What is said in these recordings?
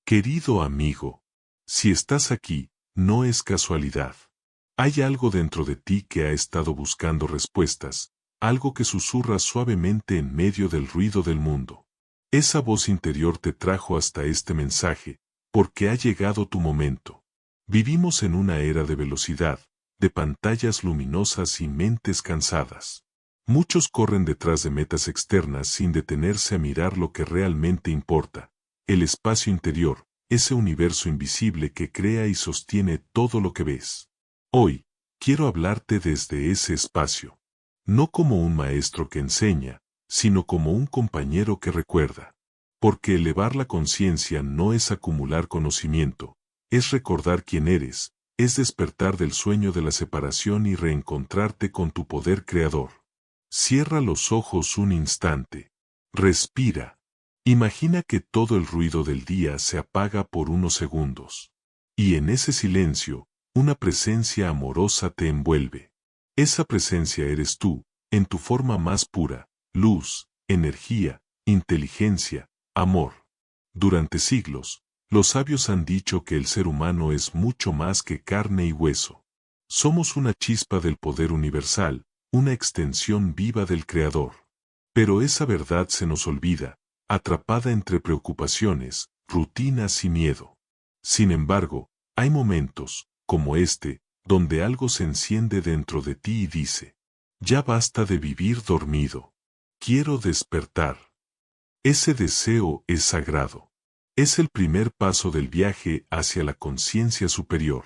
Querido amigo, si estás aquí, no es casualidad. Hay algo dentro de ti que ha estado buscando respuestas, algo que susurra suavemente en medio del ruido del mundo. Esa voz interior te trajo hasta este mensaje, porque ha llegado tu momento. Vivimos en una era de velocidad, de pantallas luminosas y mentes cansadas. Muchos corren detrás de metas externas sin detenerse a mirar lo que realmente importa, el espacio interior, ese universo invisible que crea y sostiene todo lo que ves. Hoy, quiero hablarte desde ese espacio. No como un maestro que enseña, sino como un compañero que recuerda. Porque elevar la conciencia no es acumular conocimiento, es recordar quién eres, es despertar del sueño de la separación y reencontrarte con tu poder creador. Cierra los ojos un instante. Respira. Imagina que todo el ruido del día se apaga por unos segundos. Y en ese silencio, una presencia amorosa te envuelve. Esa presencia eres tú, en tu forma más pura, luz, energía, inteligencia, amor. Durante siglos, los sabios han dicho que el ser humano es mucho más que carne y hueso. Somos una chispa del poder universal, una extensión viva del Creador. Pero esa verdad se nos olvida, atrapada entre preocupaciones, rutinas y miedo. Sin embargo, hay momentos, como este, donde algo se enciende dentro de ti y dice, ya basta de vivir dormido. Quiero despertar. Ese deseo es sagrado. Es el primer paso del viaje hacia la conciencia superior.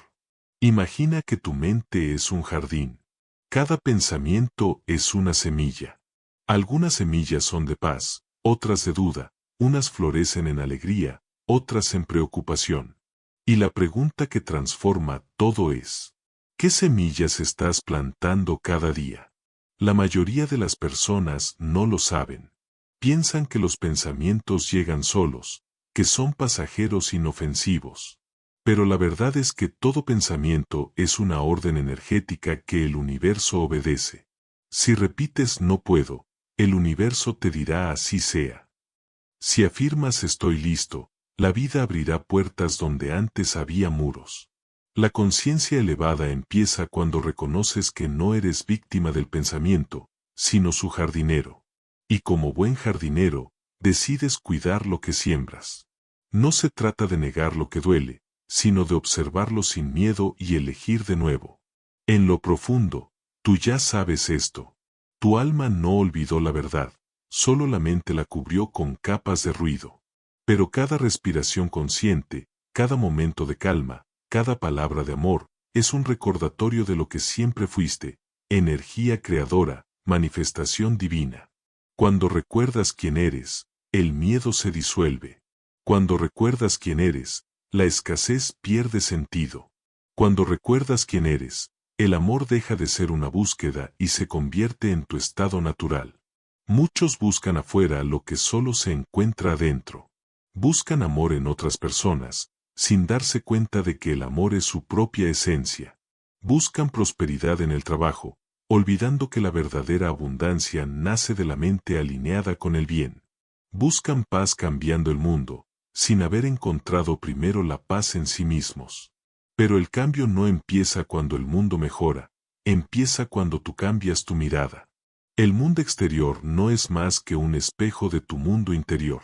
Imagina que tu mente es un jardín. Cada pensamiento es una semilla. Algunas semillas son de paz, otras de duda, unas florecen en alegría, otras en preocupación. Y la pregunta que transforma todo es, ¿qué semillas estás plantando cada día? La mayoría de las personas no lo saben. Piensan que los pensamientos llegan solos, que son pasajeros inofensivos. Pero la verdad es que todo pensamiento es una orden energética que el universo obedece. Si repites no puedo, el universo te dirá así sea. Si afirmas estoy listo, la vida abrirá puertas donde antes había muros. La conciencia elevada empieza cuando reconoces que no eres víctima del pensamiento, sino su jardinero. Y como buen jardinero, decides cuidar lo que siembras. No se trata de negar lo que duele, sino de observarlo sin miedo y elegir de nuevo. En lo profundo, tú ya sabes esto. Tu alma no olvidó la verdad, solo la mente la cubrió con capas de ruido. Pero cada respiración consciente, cada momento de calma, cada palabra de amor, es un recordatorio de lo que siempre fuiste, energía creadora, manifestación divina. Cuando recuerdas quién eres, el miedo se disuelve. Cuando recuerdas quién eres, la escasez pierde sentido. Cuando recuerdas quién eres, el amor deja de ser una búsqueda y se convierte en tu estado natural. Muchos buscan afuera lo que solo se encuentra adentro. Buscan amor en otras personas, sin darse cuenta de que el amor es su propia esencia. Buscan prosperidad en el trabajo, olvidando que la verdadera abundancia nace de la mente alineada con el bien. Buscan paz cambiando el mundo, sin haber encontrado primero la paz en sí mismos. Pero el cambio no empieza cuando el mundo mejora, empieza cuando tú cambias tu mirada. El mundo exterior no es más que un espejo de tu mundo interior.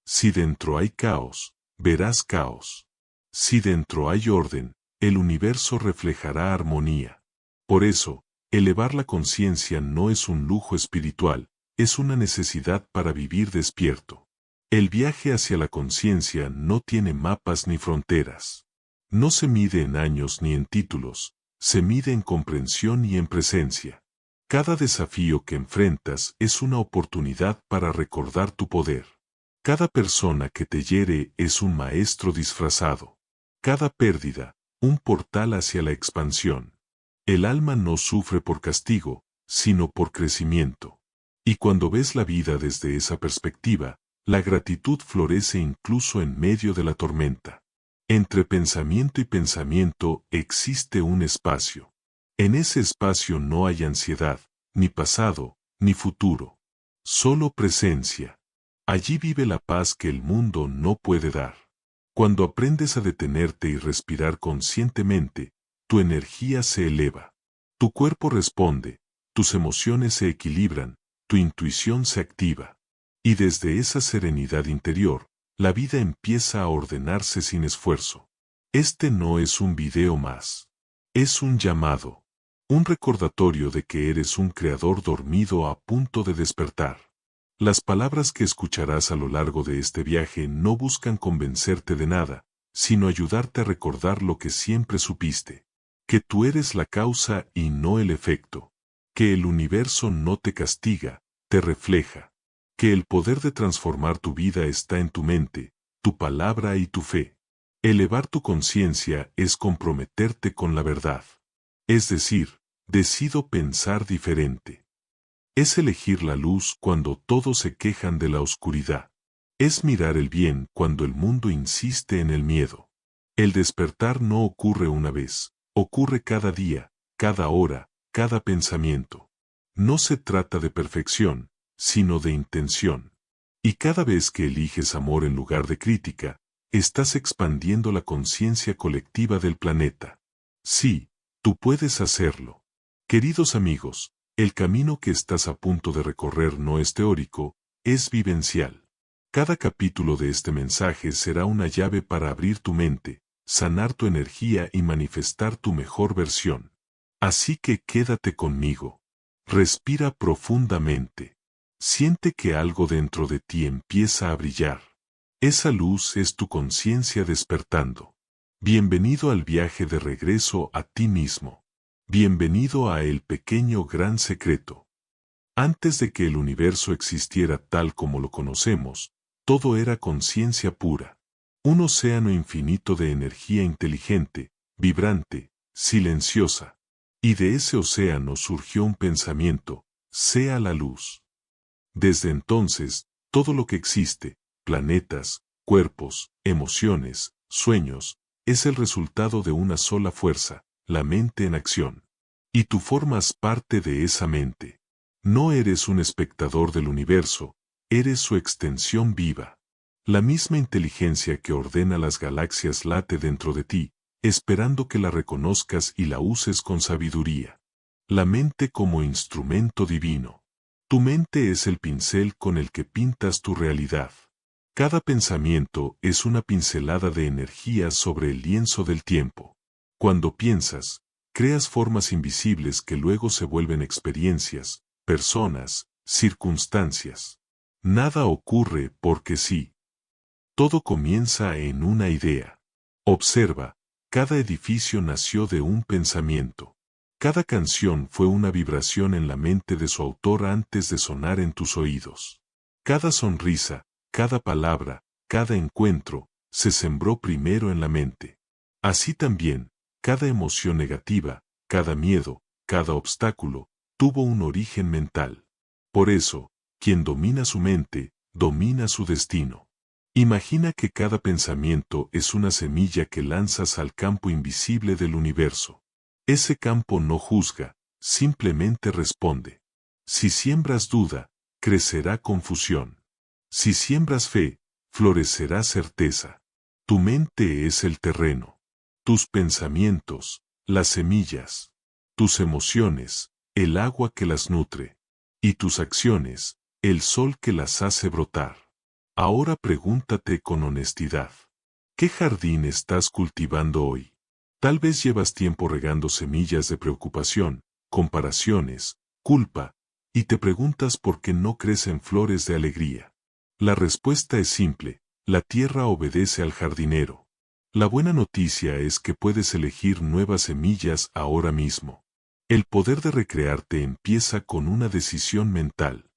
Si dentro hay caos, verás caos. Si dentro hay orden, el universo reflejará armonía. Por eso, elevar la conciencia no es un lujo espiritual, es una necesidad para vivir despierto. El viaje hacia la conciencia no tiene mapas ni fronteras. No se mide en años ni en títulos, se mide en comprensión y en presencia. Cada desafío que enfrentas es una oportunidad para recordar tu poder. Cada persona que te hiere es un maestro disfrazado. Cada pérdida, un portal hacia la expansión. El alma no sufre por castigo, sino por crecimiento. Y cuando ves la vida desde esa perspectiva, la gratitud florece incluso en medio de la tormenta. Entre pensamiento y pensamiento existe un espacio. En ese espacio no hay ansiedad, ni pasado, ni futuro. Solo presencia. Allí vive la paz que el mundo no puede dar. Cuando aprendes a detenerte y respirar conscientemente, tu energía se eleva. Tu cuerpo responde, tus emociones se equilibran, tu intuición se activa. Y desde esa serenidad interior, la vida empieza a ordenarse sin esfuerzo. Este no es un video más. Es un llamado. Un recordatorio de que eres un creador dormido a punto de despertar. Las palabras que escucharás a lo largo de este viaje no buscan convencerte de nada, sino ayudarte a recordar lo que siempre supiste. Que tú eres la causa y no el efecto. Que el universo no te castiga, te refleja. Que el poder de transformar tu vida está en tu mente, tu palabra y tu fe. Elevar tu conciencia es comprometerte con la verdad. Es decir, decido pensar diferente. Es elegir la luz cuando todos se quejan de la oscuridad. Es mirar el bien cuando el mundo insiste en el miedo. El despertar no ocurre una vez, ocurre cada día, cada hora, cada pensamiento. No se trata de perfección, sino de intención. Y cada vez que eliges amor en lugar de crítica, estás expandiendo la conciencia colectiva del planeta. Sí, tú puedes hacerlo. Queridos amigos, el camino que estás a punto de recorrer no es teórico, es vivencial. Cada capítulo de este mensaje será una llave para abrir tu mente, sanar tu energía y manifestar tu mejor versión. Así que quédate conmigo. Respira profundamente. Siente que algo dentro de ti empieza a brillar. Esa luz es tu conciencia despertando. Bienvenido al viaje de regreso a ti mismo. Bienvenido a El Pequeño Gran Secreto. Antes de que el universo existiera tal como lo conocemos, todo era conciencia pura. Un océano infinito de energía inteligente, vibrante, silenciosa. Y de ese océano surgió un pensamiento, sea la luz. Desde entonces, todo lo que existe, planetas, cuerpos, emociones, sueños, es el resultado de una sola fuerza, la mente en acción. Y tú formas parte de esa mente. No eres un espectador del universo, eres su extensión viva. La misma inteligencia que ordena las galaxias late dentro de ti, esperando que la reconozcas y la uses con sabiduría. La mente como instrumento divino. Tu mente es el pincel con el que pintas tu realidad. Cada pensamiento es una pincelada de energía sobre el lienzo del tiempo. Cuando piensas, creas formas invisibles que luego se vuelven experiencias, personas, circunstancias. Nada ocurre porque sí. Todo comienza en una idea. Observa, cada edificio nació de un pensamiento. Cada canción fue una vibración en la mente de su autor antes de sonar en tus oídos. Cada sonrisa, cada palabra, cada encuentro, se sembró primero en la mente. Así también, cada emoción negativa, cada miedo, cada obstáculo, tuvo un origen mental. Por eso, quien domina su mente, domina su destino. Imagina que cada pensamiento es una semilla que lanzas al campo invisible del universo. Ese campo no juzga, simplemente responde. Si siembras duda, crecerá confusión. Si siembras fe, florecerá certeza. Tu mente es el terreno. Tus pensamientos, las semillas. Tus emociones, el agua que las nutre. Y tus acciones, el sol que las hace brotar. Ahora pregúntate con honestidad. ¿Qué jardín estás cultivando hoy? Tal vez llevas tiempo regando semillas de preocupación, comparaciones, culpa, y te preguntas por qué no crecen flores de alegría. La respuesta es simple, la tierra obedece al jardinero. La buena noticia es que puedes elegir nuevas semillas ahora mismo. El poder de recrearte empieza con una decisión mental.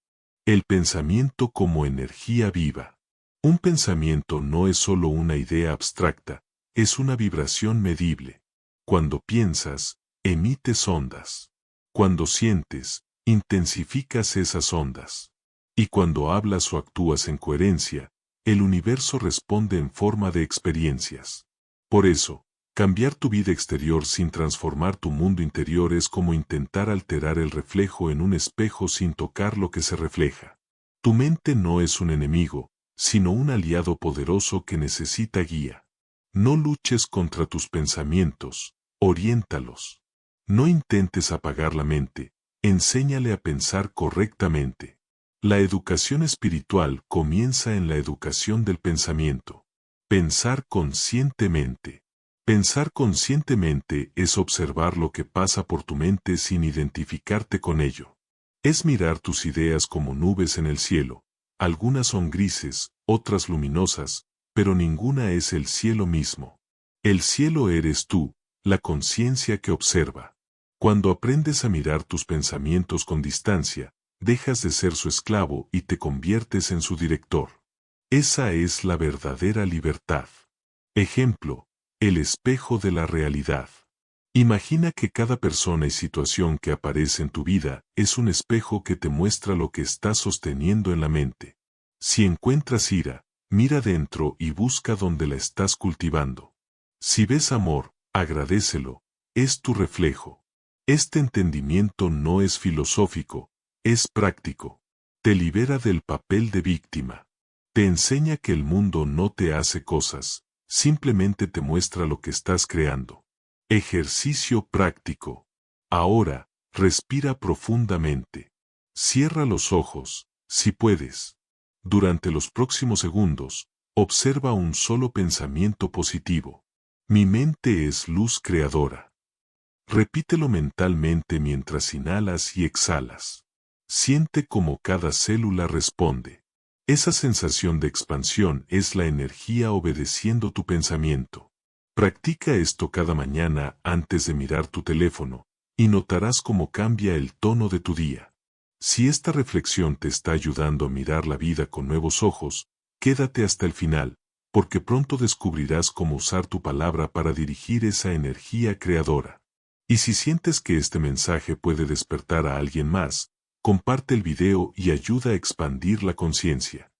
El pensamiento como energía viva. Un pensamiento no es solo una idea abstracta, es una vibración medible. Cuando piensas, emites ondas. Cuando sientes, intensificas esas ondas. Y cuando hablas o actúas en coherencia, el universo responde en forma de experiencias. Por eso, cambiar tu vida exterior sin transformar tu mundo interior es como intentar alterar el reflejo en un espejo sin tocar lo que se refleja. Tu mente no es un enemigo, sino un aliado poderoso que necesita guía. No luches contra tus pensamientos, oriéntalos. No intentes apagar la mente, enséñale a pensar correctamente. La educación espiritual comienza en la educación del pensamiento. Pensar conscientemente. Pensar conscientemente es observar lo que pasa por tu mente sin identificarte con ello. Es mirar tus ideas como nubes en el cielo. Algunas son grises, otras luminosas, pero ninguna es el cielo mismo. El cielo eres tú, la conciencia que observa. Cuando aprendes a mirar tus pensamientos con distancia, dejas de ser su esclavo y te conviertes en su director. Esa es la verdadera libertad. Ejemplo, el espejo de la realidad. Imagina que cada persona y situación que aparece en tu vida es un espejo que te muestra lo que estás sosteniendo en la mente. Si encuentras ira, mira dentro y busca donde la estás cultivando. Si ves amor, agradécelo, es tu reflejo. Este entendimiento no es filosófico, es práctico. Te libera del papel de víctima. Te enseña que el mundo no te hace cosas, simplemente te muestra lo que estás creando. Ejercicio práctico. Ahora, respira profundamente. Cierra los ojos, si puedes. Durante los próximos segundos, observa un solo pensamiento positivo. Mi mente es luz creadora. Repítelo mentalmente mientras inhalas y exhalas. Siente cómo cada célula responde. Esa sensación de expansión es la energía obedeciendo tu pensamiento. Practica esto cada mañana antes de mirar tu teléfono, y notarás cómo cambia el tono de tu día. Si esta reflexión te está ayudando a mirar la vida con nuevos ojos, quédate hasta el final, porque pronto descubrirás cómo usar tu palabra para dirigir esa energía creadora. Y si sientes que este mensaje puede despertar a alguien más, comparte el video y ayuda a expandir la conciencia.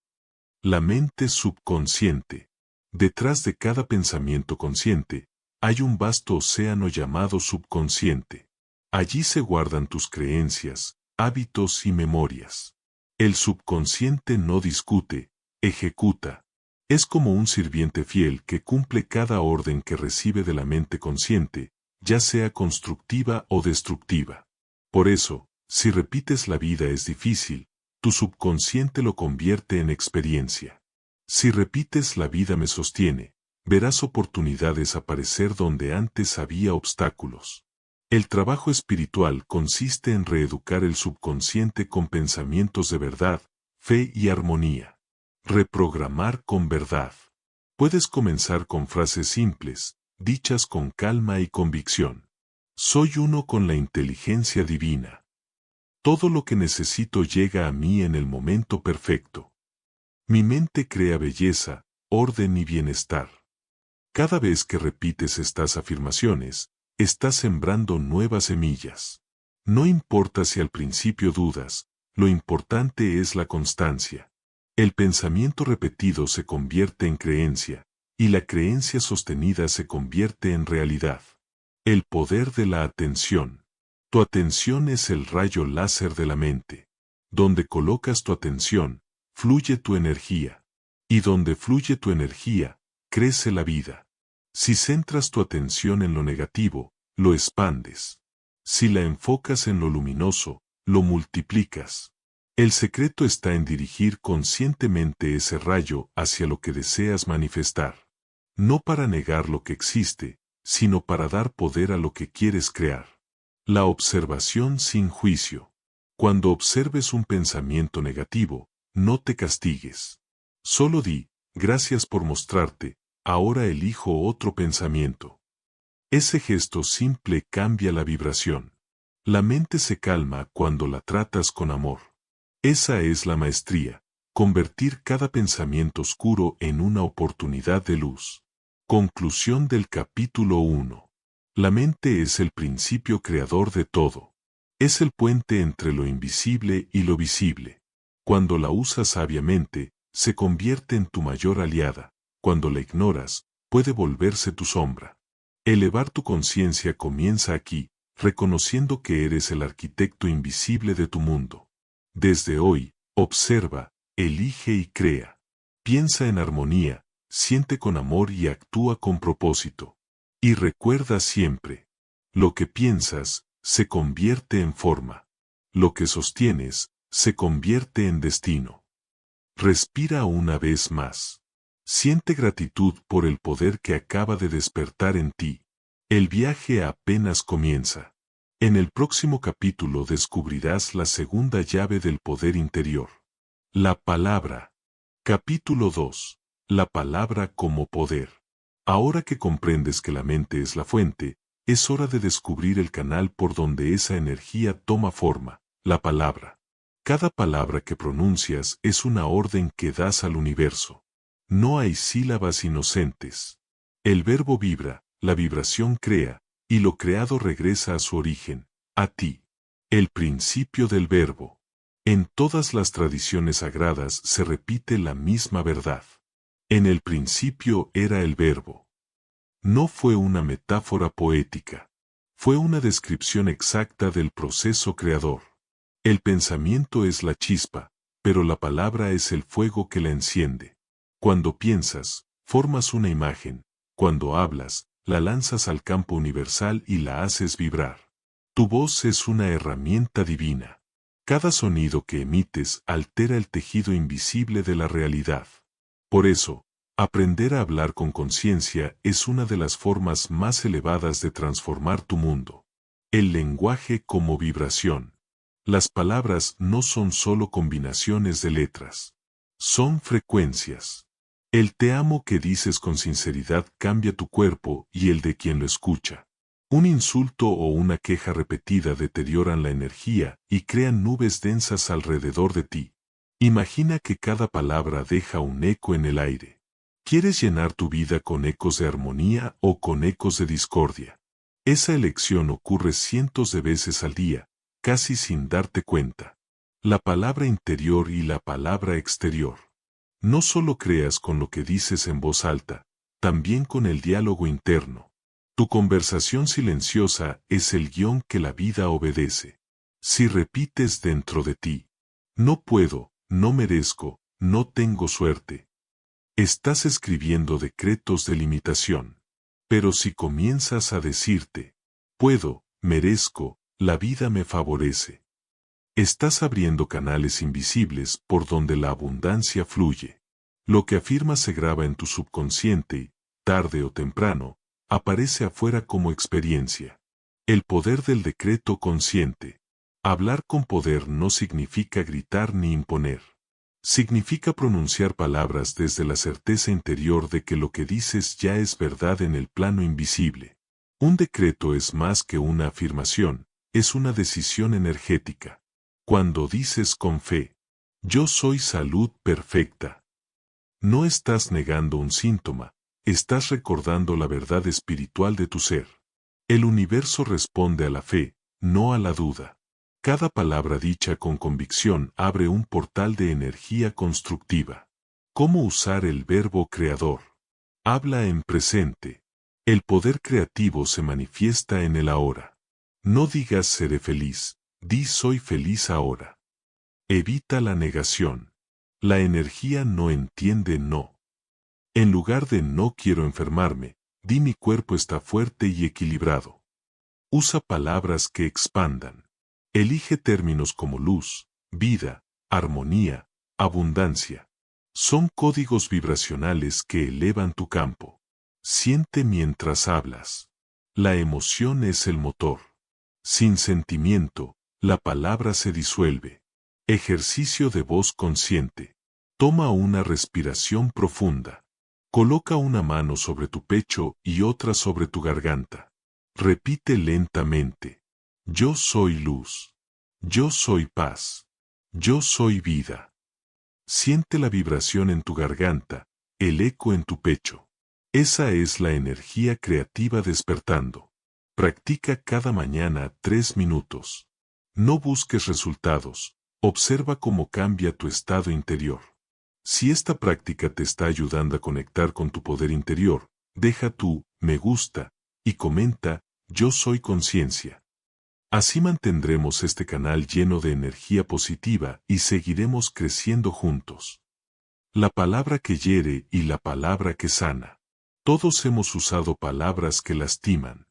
La mente subconsciente. Detrás de cada pensamiento consciente, hay un vasto océano llamado subconsciente. Allí se guardan tus creencias, hábitos y memorias. El subconsciente no discute, ejecuta. Es como un sirviente fiel que cumple cada orden que recibe de la mente consciente, ya sea constructiva o destructiva. Por eso, si repites la vida es difícil, tu subconsciente lo convierte en experiencia. Si repites la vida me sostiene, verás oportunidades aparecer donde antes había obstáculos. El trabajo espiritual consiste en reeducar el subconsciente con pensamientos de verdad, fe y armonía. Reprogramar con verdad. Puedes comenzar con frases simples, dichas con calma y convicción. Soy uno con la inteligencia divina. Todo lo que necesito llega a mí en el momento perfecto. Mi mente crea belleza, orden y bienestar. Cada vez que repites estas afirmaciones, estás sembrando nuevas semillas. No importa si al principio dudas, lo importante es la constancia. El pensamiento repetido se convierte en creencia, y la creencia sostenida se convierte en realidad. El poder de la atención. Tu atención es el rayo láser de la mente. Donde colocas tu atención, fluye tu energía. Y donde fluye tu energía, crece la vida. Si centras tu atención en lo negativo, lo expandes. Si la enfocas en lo luminoso, lo multiplicas. El secreto está en dirigir conscientemente ese rayo hacia lo que deseas manifestar. No para negar lo que existe, sino para dar poder a lo que quieres crear. La observación sin juicio. Cuando observes un pensamiento negativo, no te castigues. Solo di, gracias por mostrarte, ahora elijo otro pensamiento. Ese gesto simple cambia la vibración. La mente se calma cuando la tratas con amor. Esa es la maestría, convertir cada pensamiento oscuro en una oportunidad de luz. Conclusión del capítulo 1. La mente es el principio creador de todo. Es el puente entre lo invisible y lo visible. Cuando la usas sabiamente, se convierte en tu mayor aliada. Cuando la ignoras, puede volverse tu sombra. Elevar tu conciencia comienza aquí, reconociendo que eres el arquitecto invisible de tu mundo. Desde hoy, observa, elige y crea. Piensa en armonía, siente con amor y actúa con propósito. Y recuerda siempre, lo que piensas se convierte en forma. Lo que sostienes se convierte en destino. Respira una vez más. Siente gratitud por el poder que acaba de despertar en ti. El viaje apenas comienza. En el próximo capítulo descubrirás la segunda llave del poder interior. La palabra. Capítulo 2. La palabra como poder. Ahora que comprendes que la mente es la fuente, es hora de descubrir el canal por donde esa energía toma forma, la palabra. Cada palabra que pronuncias es una orden que das al universo. No hay sílabas inocentes. El verbo vibra, la vibración crea, y lo creado regresa a su origen, a ti. El principio del verbo. En todas las tradiciones sagradas se repite la misma verdad. En el principio era el verbo. No fue una metáfora poética. Fue una descripción exacta del proceso creador. El pensamiento es la chispa, pero la palabra es el fuego que la enciende. Cuando piensas, formas una imagen. Cuando hablas, la lanzas al campo universal y la haces vibrar. Tu voz es una herramienta divina. Cada sonido que emites altera el tejido invisible de la realidad. Por eso, aprender a hablar con conciencia es una de las formas más elevadas de transformar tu mundo. El lenguaje como vibración. Las palabras no son solo combinaciones de letras. Son frecuencias. El te amo que dices con sinceridad cambia tu cuerpo y el de quien lo escucha. Un insulto o una queja repetida deterioran la energía y crean nubes densas alrededor de ti. Imagina que cada palabra deja un eco en el aire. ¿Quieres llenar tu vida con ecos de armonía o con ecos de discordia? Esa elección ocurre cientos de veces al día, casi sin darte cuenta. La palabra interior y la palabra exterior. No solo creas con lo que dices en voz alta, también con el diálogo interno. Tu conversación silenciosa es el guión que la vida obedece. Si repites dentro de ti, no puedo, no merezco, no tengo suerte, estás escribiendo decretos de limitación. Pero si comienzas a decirte, puedo, merezco, la vida me favorece, estás abriendo canales invisibles por donde la abundancia fluye. Lo que afirmas se graba en tu subconsciente y, tarde o temprano, aparece afuera como experiencia. El poder del decreto consciente. Hablar con poder no significa gritar ni imponer. Significa pronunciar palabras desde la certeza interior de que lo que dices ya es verdad en el plano invisible. Un decreto es más que una afirmación, es una decisión energética. Cuando dices con fe, yo soy salud perfecta, no estás negando un síntoma, estás recordando la verdad espiritual de tu ser. El universo responde a la fe, no a la duda. Cada palabra dicha con convicción abre un portal de energía constructiva. ¿Cómo usar el verbo creador? Habla en presente. El poder creativo se manifiesta en el ahora. No digas seré feliz, di soy feliz ahora. Evita la negación. La energía no entiende no. En lugar de no quiero enfermarme, di mi cuerpo está fuerte y equilibrado. Usa palabras que expandan. Elige términos como luz, vida, armonía, abundancia. Son códigos vibracionales que elevan tu campo. Siente mientras hablas. La emoción es el motor. Sin sentimiento, la palabra se disuelve. Ejercicio de voz consciente. Toma una respiración profunda. Coloca una mano sobre tu pecho y otra sobre tu garganta. Repite lentamente. Yo soy luz. Yo soy paz. Yo soy vida. Siente la vibración en tu garganta, el eco en tu pecho. Esa es la energía creativa despertando. Practica cada mañana 3 minutos. No busques resultados, observa cómo cambia tu estado interior. Si esta práctica te está ayudando a conectar con tu poder interior, deja tu me gusta y comenta yo soy conciencia. Así mantendremos este canal lleno de energía positiva y seguiremos creciendo juntos. La palabra que hiere y la palabra que sana. Todos hemos usado palabras que lastiman.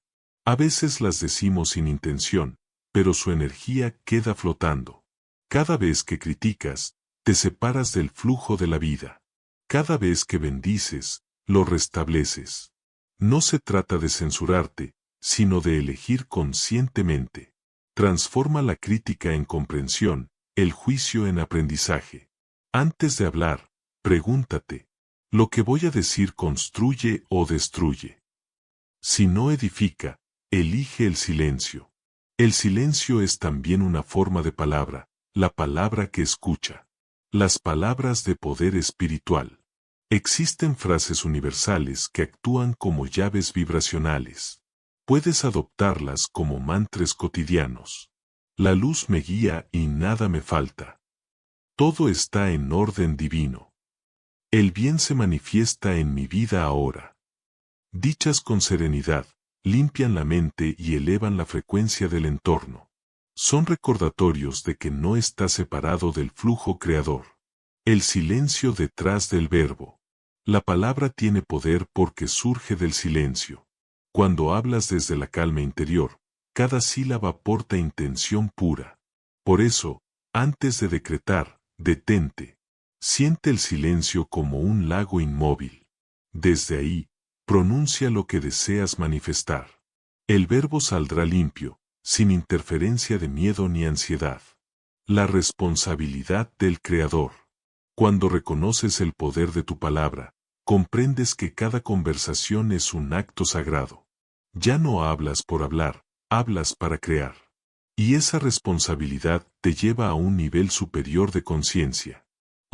A veces las decimos sin intención, pero su energía queda flotando. Cada vez que criticas, te separas del flujo de la vida. Cada vez que bendices, lo restableces. No se trata de censurarte, sino de elegir conscientemente. Transforma la crítica en comprensión, el juicio en aprendizaje. Antes de hablar, pregúntate, ¿lo que voy a decir construye o destruye? Si no edifica, elige el silencio. El silencio es también una forma de palabra, la palabra que escucha. Las palabras de poder espiritual. Existen frases universales que actúan como llaves vibracionales. Puedes adoptarlas como mantras cotidianos. La luz me guía y nada me falta. Todo está en orden divino. El bien se manifiesta en mi vida ahora. Dichas con serenidad, limpian la mente y elevan la frecuencia del entorno. Son recordatorios de que no estás separado del flujo creador. El silencio detrás del verbo. La palabra tiene poder porque surge del silencio. Cuando hablas desde la calma interior, cada sílaba porta intención pura. Por eso, antes de decretar, detente. Siente el silencio como un lago inmóvil. Desde ahí, pronuncia lo que deseas manifestar. El verbo saldrá limpio, sin interferencia de miedo ni ansiedad. La responsabilidad del Creador. Cuando reconoces el poder de tu palabra, comprendes que cada conversación es un acto sagrado. Ya no hablas por hablar, hablas para crear. Y esa responsabilidad te lleva a un nivel superior de conciencia.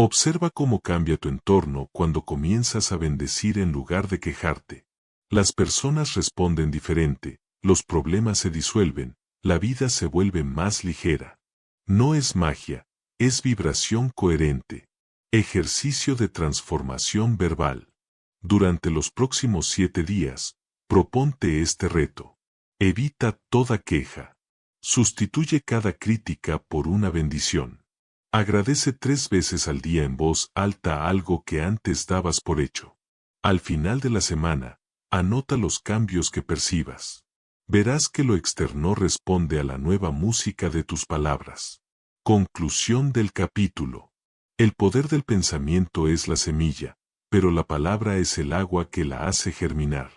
Observa cómo cambia tu entorno cuando comienzas a bendecir en lugar de quejarte. Las personas responden diferente, los problemas se disuelven, la vida se vuelve más ligera. No es magia, es vibración coherente. Ejercicio de transformación verbal. Durante los próximos 7 días, proponte este reto. Evita toda queja. Sustituye cada crítica por una bendición. Agradece 3 veces al día en voz alta algo que antes dabas por hecho. Al final de la semana, anota los cambios que percibas. Verás que lo externo responde a la nueva música de tus palabras. Conclusión del capítulo. El poder del pensamiento es la semilla, pero la palabra es el agua que la hace germinar.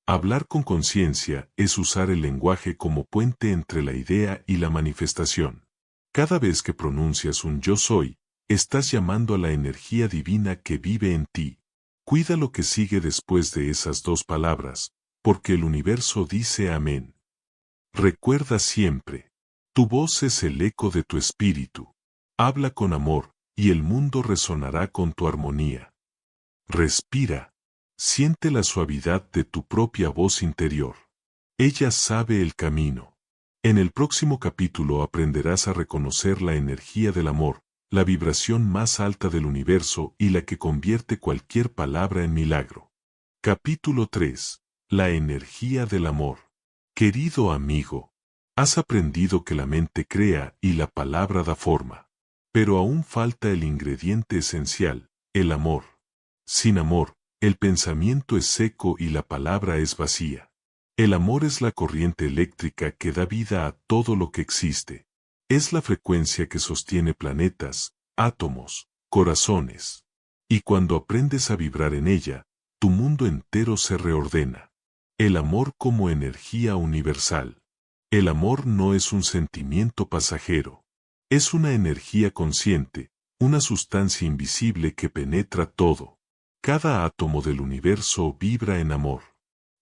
Hablar con conciencia es usar el lenguaje como puente entre la idea y la manifestación. Cada vez que pronuncias un yo soy, estás llamando a la energía divina que vive en ti. Cuida lo que sigue después de esas 2 palabras, porque el universo dice amén. Recuerda siempre, tu voz es el eco de tu espíritu. Habla con amor, y el mundo resonará con tu armonía. Respira. Siente la suavidad de tu propia voz interior. Ella sabe el camino. En el próximo capítulo aprenderás a reconocer la energía del amor, la vibración más alta del universo y la que convierte cualquier palabra en milagro. Capítulo 3. La energía del amor. Querido amigo, has aprendido que la mente crea y la palabra da forma. Pero aún falta el ingrediente esencial, el amor. Sin amor, el pensamiento es seco y la palabra es vacía. El amor es la corriente eléctrica que da vida a todo lo que existe. Es la frecuencia que sostiene planetas, átomos, corazones. Y cuando aprendes a vibrar en ella, tu mundo entero se reordena. El amor como energía universal. El amor no es un sentimiento pasajero. Es una energía consciente, una sustancia invisible que penetra todo. Cada átomo del universo vibra en amor.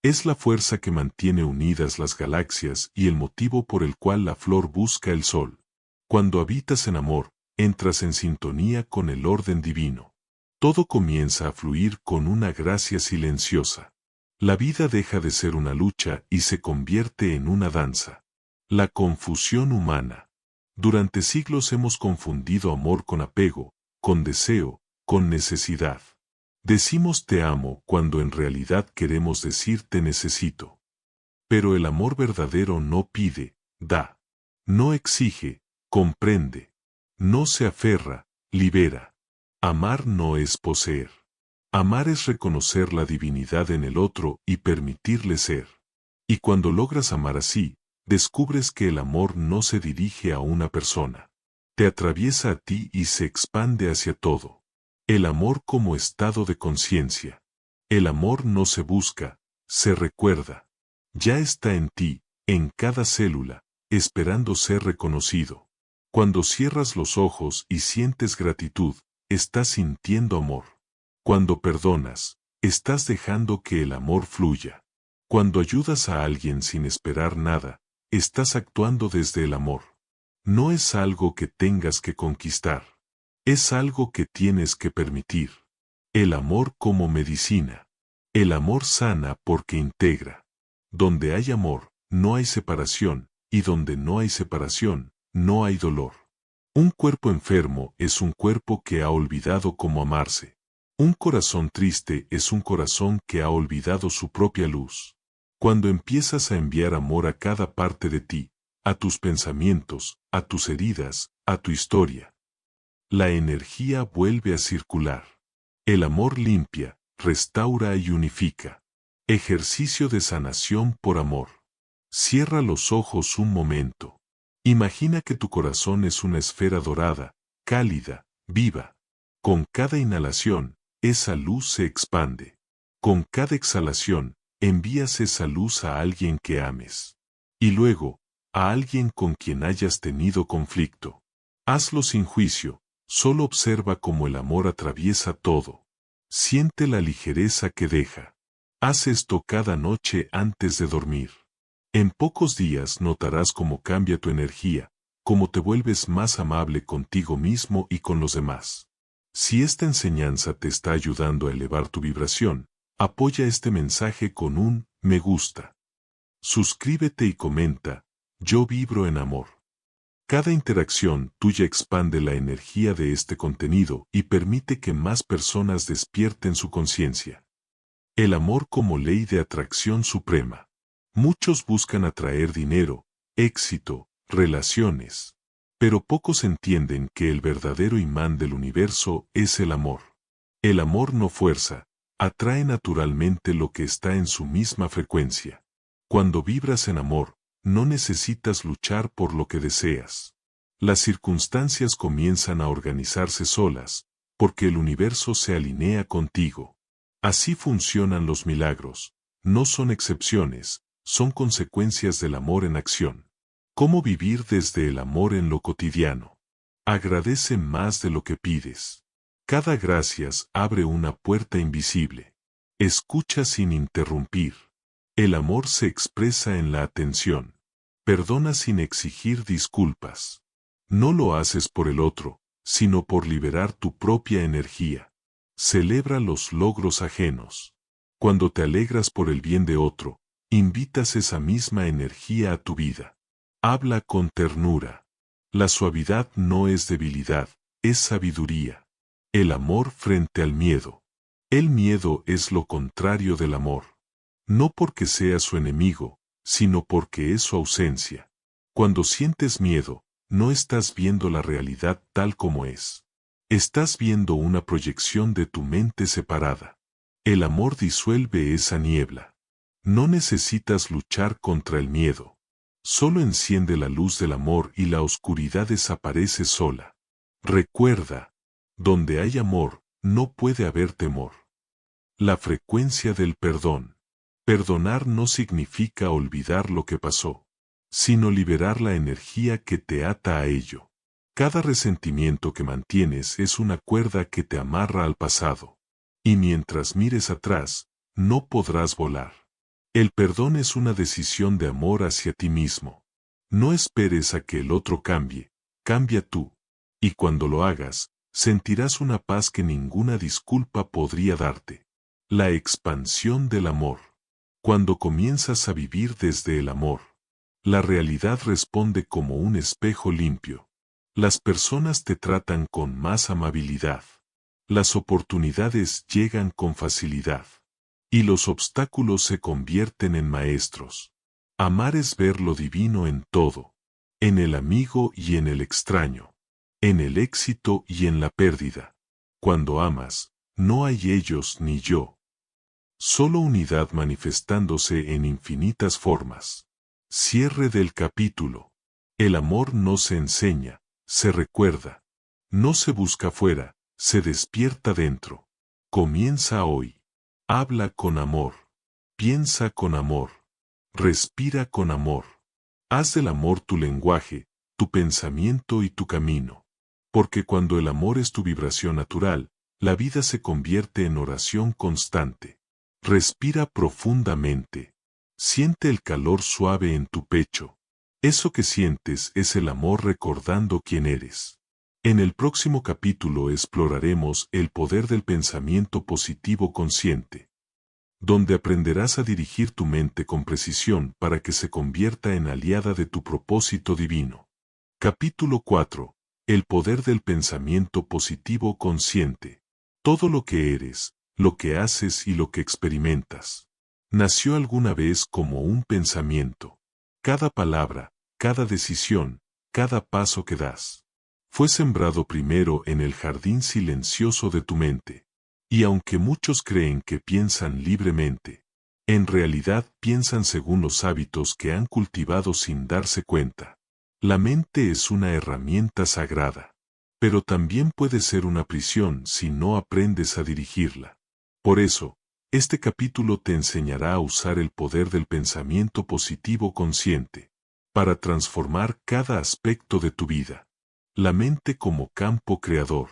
Es la fuerza que mantiene unidas las galaxias y el motivo por el cual la flor busca el sol. Cuando habitas en amor, entras en sintonía con el orden divino. Todo comienza a fluir con una gracia silenciosa. La vida deja de ser una lucha y se convierte en una danza. La confusión humana. Durante siglos hemos confundido amor con apego, con deseo, con necesidad. Decimos te amo cuando en realidad queremos decir te necesito. Pero el amor verdadero no pide, da. No exige, comprende. No se aferra, libera. Amar no es poseer. Amar es reconocer la divinidad en el otro y permitirle ser. Y cuando logras amar así, descubres que el amor no se dirige a una persona. Te atraviesa a ti y se expande hacia todo. El amor como estado de conciencia. El amor no se busca, se recuerda. Ya está en ti, en cada célula, esperando ser reconocido. Cuando cierras los ojos y sientes gratitud, estás sintiendo amor. Cuando perdonas, estás dejando que el amor fluya. Cuando ayudas a alguien sin esperar nada, estás actuando desde el amor. No es algo que tengas que conquistar. Es algo que tienes que permitir. El amor como medicina. El amor sana porque integra. Donde hay amor, no hay separación, y donde no hay separación, no hay dolor. Un cuerpo enfermo es un cuerpo que ha olvidado cómo amarse. Un corazón triste es un corazón que ha olvidado su propia luz. Cuando empiezas a enviar amor a cada parte de ti, a tus pensamientos, a tus heridas, a tu historia, la energía vuelve a circular. El amor limpia, restaura y unifica. Ejercicio de sanación por amor. Cierra los ojos un momento. Imagina que tu corazón es una esfera dorada, cálida, viva. Con cada inhalación, esa luz se expande. Con cada exhalación, envías esa luz a alguien que ames. Y luego, a alguien con quien hayas tenido conflicto. Hazlo sin juicio, solo observa cómo el amor atraviesa todo. Siente la ligereza que deja. Haz esto cada noche antes de dormir. En pocos días notarás cómo cambia tu energía, cómo te vuelves más amable contigo mismo y con los demás. Si esta enseñanza te está ayudando a elevar tu vibración, apoya este mensaje con un me gusta. Suscríbete y comenta, yo vibro en amor. Cada interacción tuya expande la energía de este contenido y permite que más personas despierten su conciencia. El amor como ley de atracción suprema. Muchos buscan atraer dinero, éxito, relaciones. Pero pocos entienden que el verdadero imán del universo es el amor. El amor no fuerza, atrae naturalmente lo que está en su misma frecuencia. Cuando vibras en amor, no necesitas luchar por lo que deseas. Las circunstancias comienzan a organizarse solas, porque el universo se alinea contigo. Así funcionan los milagros, no son excepciones, son consecuencias del amor en acción. ¿Cómo vivir desde el amor en lo cotidiano? Agradece más de lo que pides. Cada gracias abre una puerta invisible. Escucha sin interrumpir. El amor se expresa en la atención. Perdona sin exigir disculpas. No lo haces por el otro, sino por liberar tu propia energía. Celebra los logros ajenos. Cuando te alegras por el bien de otro, invitas esa misma energía a tu vida. Habla con ternura. La suavidad no es debilidad, es sabiduría. El amor frente al miedo. El miedo es lo contrario del amor. No porque sea su enemigo, sino porque es su ausencia. Cuando sientes miedo, no estás viendo la realidad tal como es. Estás viendo una proyección de tu mente separada. El amor disuelve esa niebla. No necesitas luchar contra el miedo. Solo enciende la luz del amor y la oscuridad desaparece sola. Recuerda, donde hay amor, no puede haber temor. La frecuencia del perdón. Perdonar no significa olvidar lo que pasó, sino liberar la energía que te ata a ello. Cada resentimiento que mantienes es una cuerda que te amarra al pasado. Y mientras mires atrás, no podrás volar. El perdón es una decisión de amor hacia ti mismo. No esperes a que el otro cambie, cambia tú. Y cuando lo hagas, sentirás una paz que ninguna disculpa podría darte. La expansión del amor. Cuando comienzas a vivir desde el amor, la realidad responde como un espejo limpio. Las personas te tratan con más amabilidad. Las oportunidades llegan con facilidad. Y los obstáculos se convierten en maestros. Amar es ver lo divino en todo. En el amigo y en el extraño. En el éxito y en la pérdida. Cuando amas, no hay ellos ni yo. Solo unidad manifestándose en infinitas formas. Cierre del capítulo. El amor no se enseña, se recuerda. No se busca fuera, se despierta dentro. Comienza hoy. Habla con amor. Piensa con amor. Respira con amor. Haz del amor tu lenguaje, tu pensamiento y tu camino. Porque cuando el amor es tu vibración natural, la vida se convierte en oración constante. Respira profundamente. Siente el calor suave en tu pecho. Eso que sientes es el amor recordando quién eres. En el próximo capítulo exploraremos el poder del pensamiento positivo consciente, donde aprenderás a dirigir tu mente con precisión para que se convierta en aliada de tu propósito divino. Capítulo 4. El poder del pensamiento positivo consciente. Todo lo que eres, lo que haces y lo que experimentas, nació alguna vez como un pensamiento. Cada palabra, cada decisión, cada paso que das, fue sembrado primero en el jardín silencioso de tu mente. Y aunque muchos creen que piensan libremente, en realidad piensan según los hábitos que han cultivado sin darse cuenta. La mente es una herramienta sagrada, pero también puede ser una prisión si no aprendes a dirigirla. Por eso, este capítulo te enseñará a usar el poder del pensamiento positivo consciente, para transformar cada aspecto de tu vida. La mente como campo creador.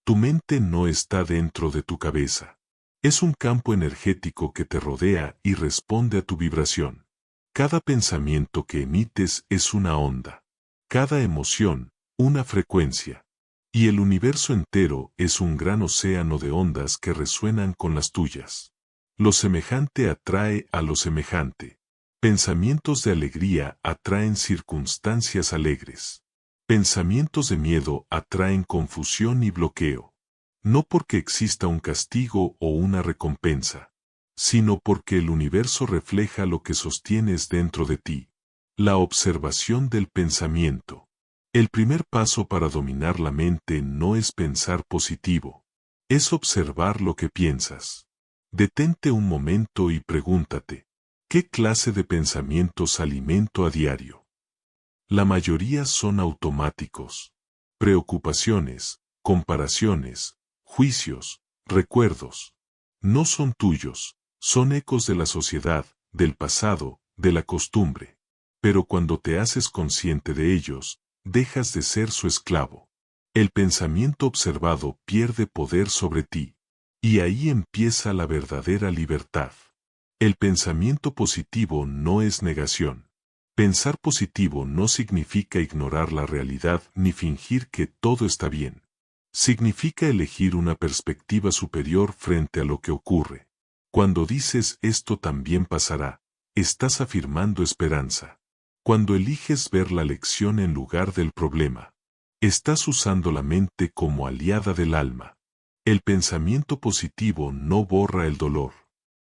Tu mente no está dentro de tu cabeza. Es un campo energético que te rodea y responde a tu vibración. Cada pensamiento que emites es una onda. Cada emoción, una frecuencia. Y el universo entero es un gran océano de ondas que resuenan con las tuyas. Lo semejante atrae a lo semejante. Pensamientos de alegría atraen circunstancias alegres. Pensamientos de miedo atraen confusión y bloqueo. No porque exista un castigo o una recompensa, sino porque el universo refleja lo que sostienes dentro de ti. La observación del pensamiento. El primer paso para dominar la mente no es pensar positivo, es observar lo que piensas. Detente un momento y pregúntate, ¿qué clase de pensamientos alimento a diario? La mayoría son automáticos. Preocupaciones, comparaciones, juicios, recuerdos. No son tuyos, son ecos de la sociedad, del pasado, de la costumbre. Pero cuando te haces consciente de ellos, dejas de ser su esclavo. El pensamiento observado pierde poder sobre ti. Y ahí empieza la verdadera libertad. El pensamiento positivo no es negación. Pensar positivo no significa ignorar la realidad ni fingir que todo está bien. Significa elegir una perspectiva superior frente a lo que ocurre. Cuando dices esto también pasará, estás afirmando esperanza. Cuando eliges ver la lección en lugar del problema, estás usando la mente como aliada del alma. El pensamiento positivo no borra el dolor,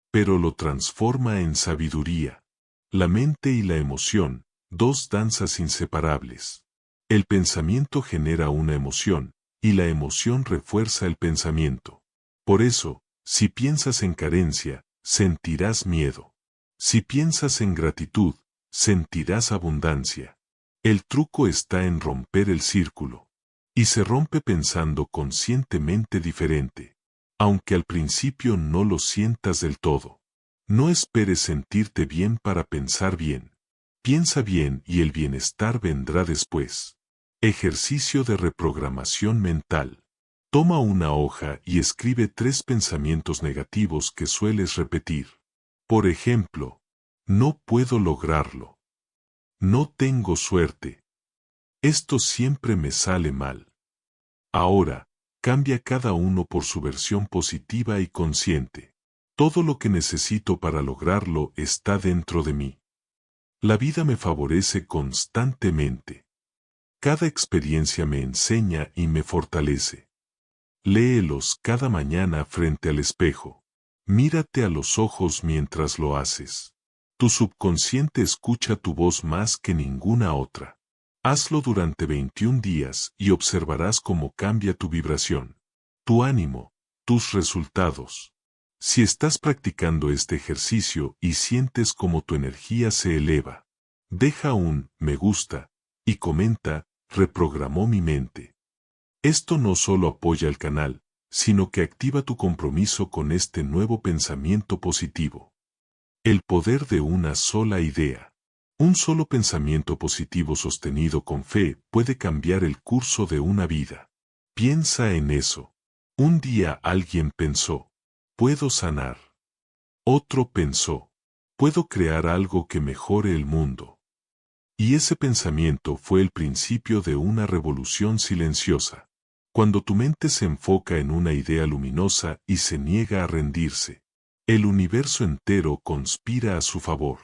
pero lo transforma en sabiduría. La mente y la emoción, dos danzas inseparables. El pensamiento genera una emoción, y la emoción refuerza el pensamiento. Por eso, si piensas en carencia, sentirás miedo. Si piensas en gratitud, sentirás abundancia. El truco está en romper el círculo. Y se rompe pensando conscientemente diferente. Aunque al principio no lo sientas del todo. No esperes sentirte bien para pensar bien. Piensa bien y el bienestar vendrá después. Ejercicio de reprogramación mental. Toma una hoja y escribe 3 pensamientos negativos que sueles repetir. Por ejemplo, no puedo lograrlo. No tengo suerte. Esto siempre me sale mal. Ahora, cambia cada uno por su versión positiva y consciente. Todo lo que necesito para lograrlo está dentro de mí. La vida me favorece constantemente. Cada experiencia me enseña y me fortalece. Léelos cada mañana frente al espejo. Mírate a los ojos mientras lo haces. Tu subconsciente escucha tu voz más que ninguna otra. Hazlo durante 21 días y observarás cómo cambia tu vibración. tu ánimo, tus resultados. Si estás practicando este ejercicio y sientes como tu energía se eleva, deja un me gusta y comenta, reprogramó mi mente. Esto no solo apoya el canal, sino que activa tu compromiso con este nuevo pensamiento positivo. El poder de una sola idea. Un solo pensamiento positivo sostenido con fe puede cambiar el curso de una vida. Piensa en eso. Un día alguien pensó, puedo sanar. Otro pensó, puedo crear algo que mejore el mundo. Y ese pensamiento fue el principio de una revolución silenciosa. Cuando tu mente se enfoca en una idea luminosa y se niega a rendirse, el universo entero conspira a su favor.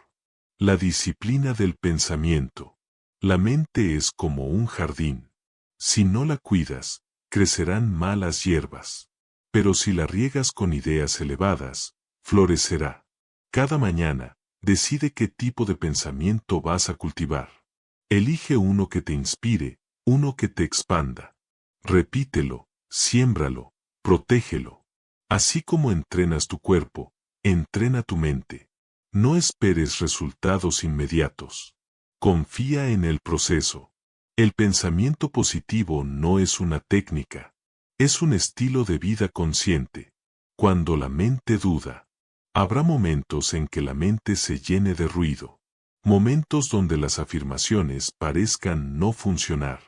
La disciplina del pensamiento. La mente es como un jardín. Si no la cuidas, crecerán malas hierbas. Pero si la riegas con ideas elevadas, florecerá. Cada mañana, decide qué tipo de pensamiento vas a cultivar. Elige uno que te inspire, uno que te expanda. Repítelo, siémbralo, protégelo. Así como entrenas tu cuerpo, entrena tu mente. No esperes resultados inmediatos. Confía en el proceso. El pensamiento positivo no es una técnica. Es un estilo de vida consciente. Cuando la mente duda, habrá momentos en que la mente se llene de ruido. Momentos donde las afirmaciones parezcan no funcionar.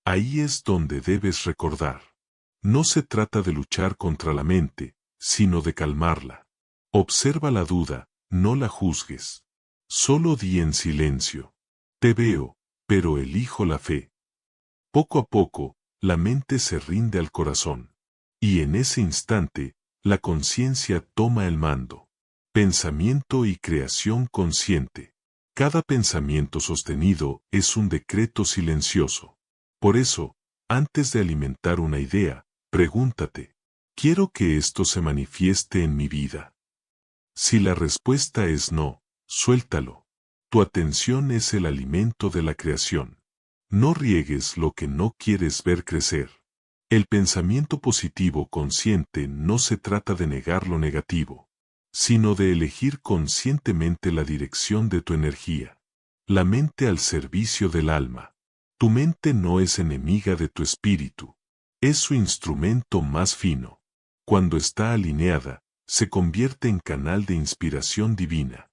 Ahí es donde debes recordar. No se trata de luchar contra la mente, sino de calmarla. Observa la duda, no la juzgues. Solo di en silencio. Te veo, pero elijo la fe. Poco a poco, la mente se rinde al corazón. Y en ese instante, la conciencia toma el mando. Pensamiento y creación consciente. Cada pensamiento sostenido es un decreto silencioso. Por eso, antes de alimentar una idea, pregúntate, ¿quiero que esto se manifieste en mi vida? Si la respuesta es no, suéltalo. Tu atención es el alimento de la creación. No riegues lo que no quieres ver crecer. El pensamiento positivo consciente no se trata de negar lo negativo, sino de elegir conscientemente la dirección de tu energía. La mente al servicio del alma. Tu mente no es enemiga de tu espíritu, es su instrumento más fino. Cuando está alineada, se convierte en canal de inspiración divina.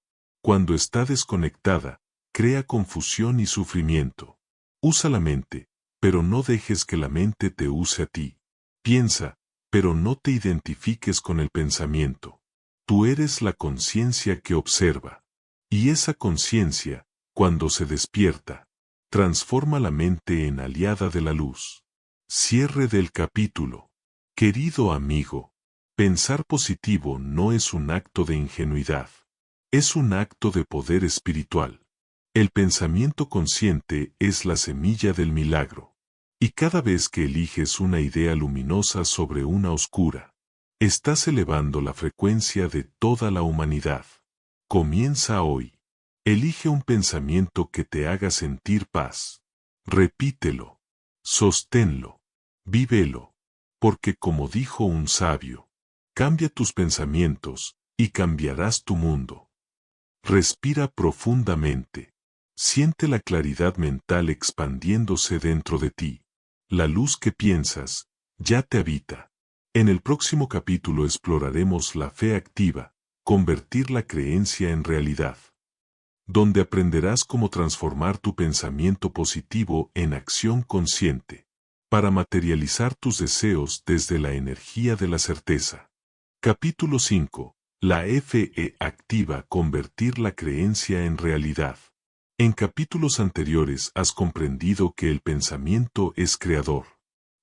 Cuando está desconectada, crea confusión y sufrimiento. Usa la mente, pero no dejes que la mente te use a ti. Piensa, pero no te identifiques con el pensamiento. Tú eres la conciencia que observa. Y esa conciencia, cuando se despierta, transforma la mente en aliada de la luz. Cierre del capítulo. Querido amigo, pensar positivo no es un acto de ingenuidad. Es un acto de poder espiritual. El pensamiento consciente es la semilla del milagro. Y cada vez que eliges una idea luminosa sobre una oscura, estás elevando la frecuencia de toda la humanidad. Comienza hoy. Elige un pensamiento que te haga sentir paz. Repítelo. Sosténlo. Vívelo. Porque como dijo un sabio, cambia tus pensamientos y cambiarás tu mundo. Respira profundamente. Siente la claridad mental expandiéndose dentro de ti. La luz que piensas ya te habita. En el próximo capítulo exploraremos la fe activa, convertir la creencia en realidad, donde aprenderás cómo transformar tu pensamiento positivo en acción consciente, para materializar tus deseos desde la energía de la certeza. Capítulo 5. La fe activa, convertir la creencia en realidad. En capítulos anteriores has comprendido que el pensamiento es creador,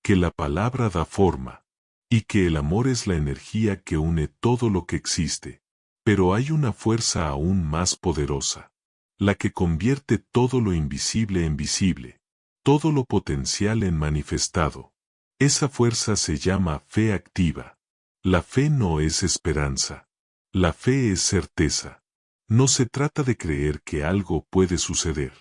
que la palabra da forma, y que el amor es la energía que une todo lo que existe. Pero hay una fuerza aún más poderosa, la que convierte todo lo invisible en visible, todo lo potencial en manifestado. Esa fuerza se llama fe activa. La fe no es esperanza. La fe es certeza. No se trata de creer que algo puede suceder,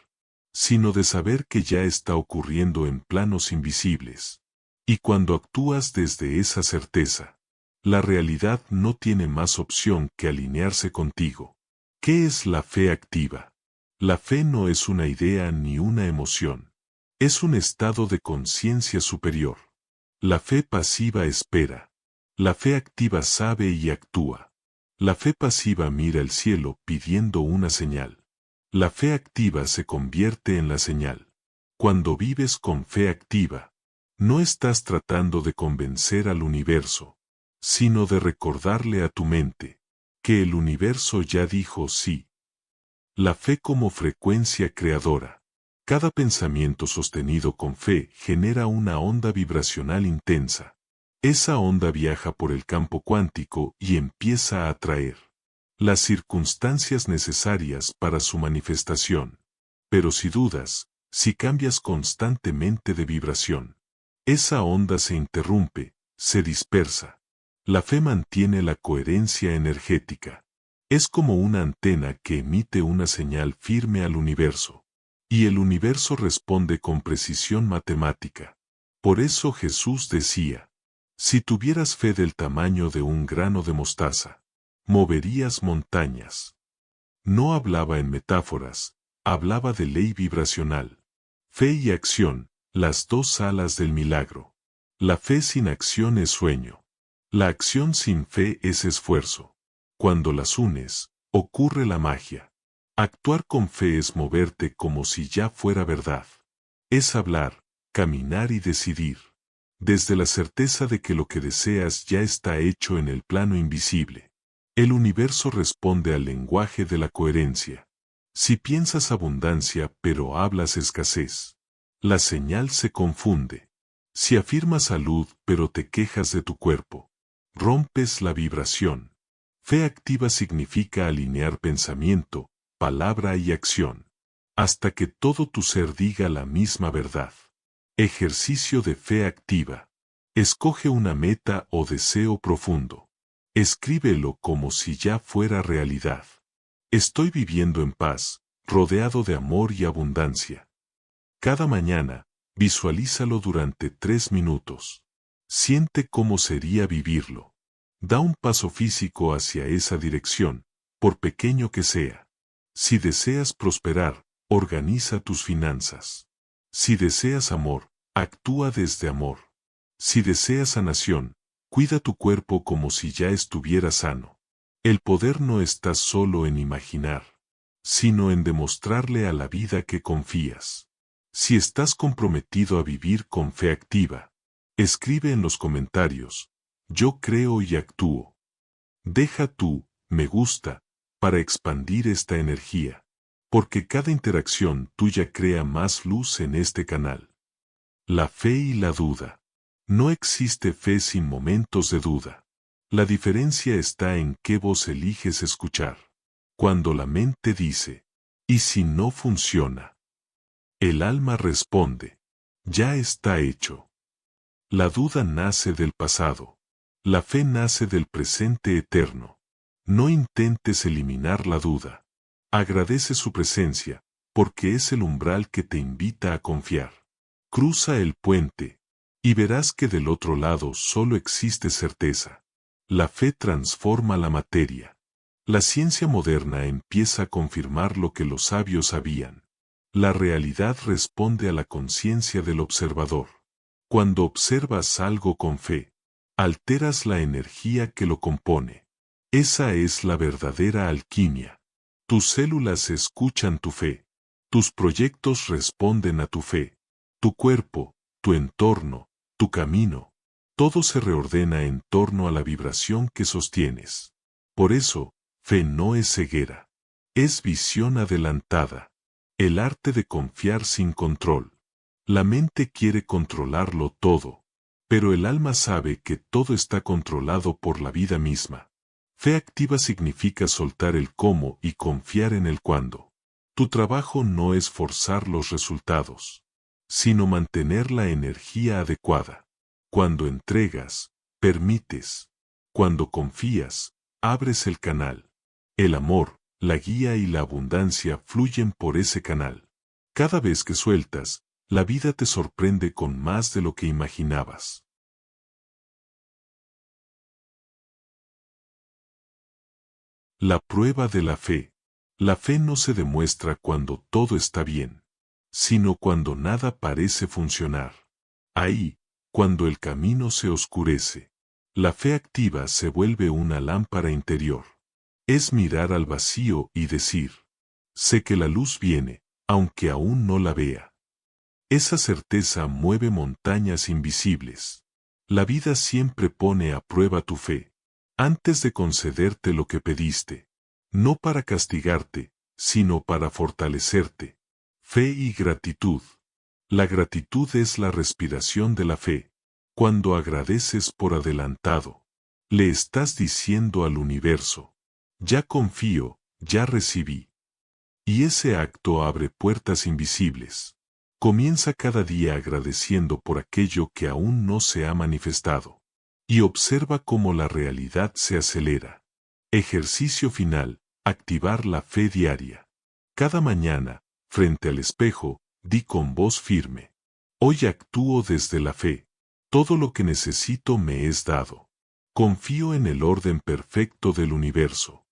sino de saber que ya está ocurriendo en planos invisibles. Y cuando actúas desde esa certeza, la realidad no tiene más opción que alinearse contigo. ¿Qué es la fe activa? La fe no es una idea ni una emoción. Es un estado de conciencia superior. La fe pasiva espera. La fe activa sabe y actúa. La fe pasiva mira el cielo pidiendo una señal. La fe activa se convierte en la señal. Cuando vives con fe activa, no estás tratando de convencer al universo, sino de recordarle a tu mente que el universo ya dijo sí. La fe como frecuencia creadora. Cada pensamiento sostenido con fe genera una onda vibracional intensa. Esa onda viaja por el campo cuántico y empieza a atraer las circunstancias necesarias para su manifestación. Pero si dudas, si cambias constantemente de vibración, esa onda se interrumpe, se dispersa. La fe mantiene la coherencia energética. Es como una antena que emite una señal firme al universo. Y el universo responde con precisión matemática. Por eso Jesús decía, si tuvieras fe del tamaño de un grano de mostaza, moverías montañas. No hablaba en metáforas, hablaba de ley vibracional. Fe y acción, las dos alas del milagro. La fe sin acción es sueño. La acción sin fe es esfuerzo. Cuando las unes, ocurre la magia. Actuar con fe es moverte como si ya fuera verdad. Es hablar, caminar y decidir. Desde la certeza de que lo que deseas ya está hecho en el plano invisible. El universo responde al lenguaje de la coherencia. Si piensas abundancia pero hablas escasez, la señal se confunde. Si afirmas salud pero te quejas de tu cuerpo, rompes la vibración. Fe activa significa alinear pensamiento, palabra y acción, hasta que todo tu ser diga la misma verdad. Ejercicio de fe activa. Escoge una meta o deseo profundo. Escríbelo como si ya fuera realidad. Estoy viviendo en paz, rodeado de amor y abundancia. Cada mañana, visualízalo durante 3 minutos. Siente cómo sería vivirlo. Da un paso físico hacia esa dirección, por pequeño que sea. Si deseas prosperar, organiza tus finanzas. Si deseas amor, actúa desde amor. Si deseas sanación, cuida tu cuerpo como si ya estuviera sano. El poder no está solo en imaginar, sino en demostrarle a la vida que confías. Si estás comprometido a vivir con fe activa, escribe en los comentarios, yo creo y actúo. Deja tu me gusta para expandir esta energía, porque cada interacción tuya crea más luz en este canal. La fe y la duda. No existe fe sin momentos de duda. La diferencia está en qué voz eliges escuchar. Cuando la mente dice, ¿y si no funciona? El alma responde, ya está hecho. La duda nace del pasado. La fe nace del presente eterno. No intentes eliminar la duda. Agradece su presencia, porque es el umbral que te invita a confiar. Cruza el puente, y verás que del otro lado solo existe certeza. La fe transforma la materia. La ciencia moderna empieza a confirmar lo que los sabios sabían. La realidad responde a la conciencia del observador. Cuando observas algo con fe, alteras la energía que lo compone. Esa es la verdadera alquimia. Tus células escuchan tu fe. Tus proyectos responden a tu fe. Tu cuerpo, tu entorno, tu camino, todo se reordena en torno a la vibración que sostienes. Por eso, fe no es ceguera. Es visión adelantada. El arte de confiar sin control. La mente quiere controlarlo todo, pero el alma sabe que todo está controlado por la vida misma. Fe activa significa soltar el cómo y confiar en el cuándo. Tu trabajo no es forzar los resultados, sino mantener la energía adecuada. Cuando entregas, permites. Cuando confías, abres el canal. El amor, la guía y la abundancia fluyen por ese canal. Cada vez que sueltas, La vida te sorprende con más de lo que imaginabas. La prueba de la fe. La fe no se demuestra cuando todo está bien, sino cuando nada parece funcionar. Ahí, cuando el camino se oscurece, la fe activa se vuelve una lámpara interior. Es mirar al vacío y decir, sé que la luz viene, aunque aún no la vea. Esa certeza mueve montañas invisibles. La vida siempre pone a prueba tu fe, antes de concederte lo que pediste, no para castigarte, sino para fortalecerte. Fe y gratitud. La gratitud es la respiración de la fe. Cuando agradeces por adelantado, le estás diciendo al universo, ya confío, ya recibí. Y ese acto abre puertas invisibles. Comienza cada día agradeciendo por aquello que aún no se ha manifestado. Y observa cómo la realidad se acelera. Ejercicio final, activar la fe diaria. Cada mañana, frente al espejo, di con voz firme. Hoy actúo desde la fe. Todo lo que necesito me es dado. Confío en el orden perfecto del universo.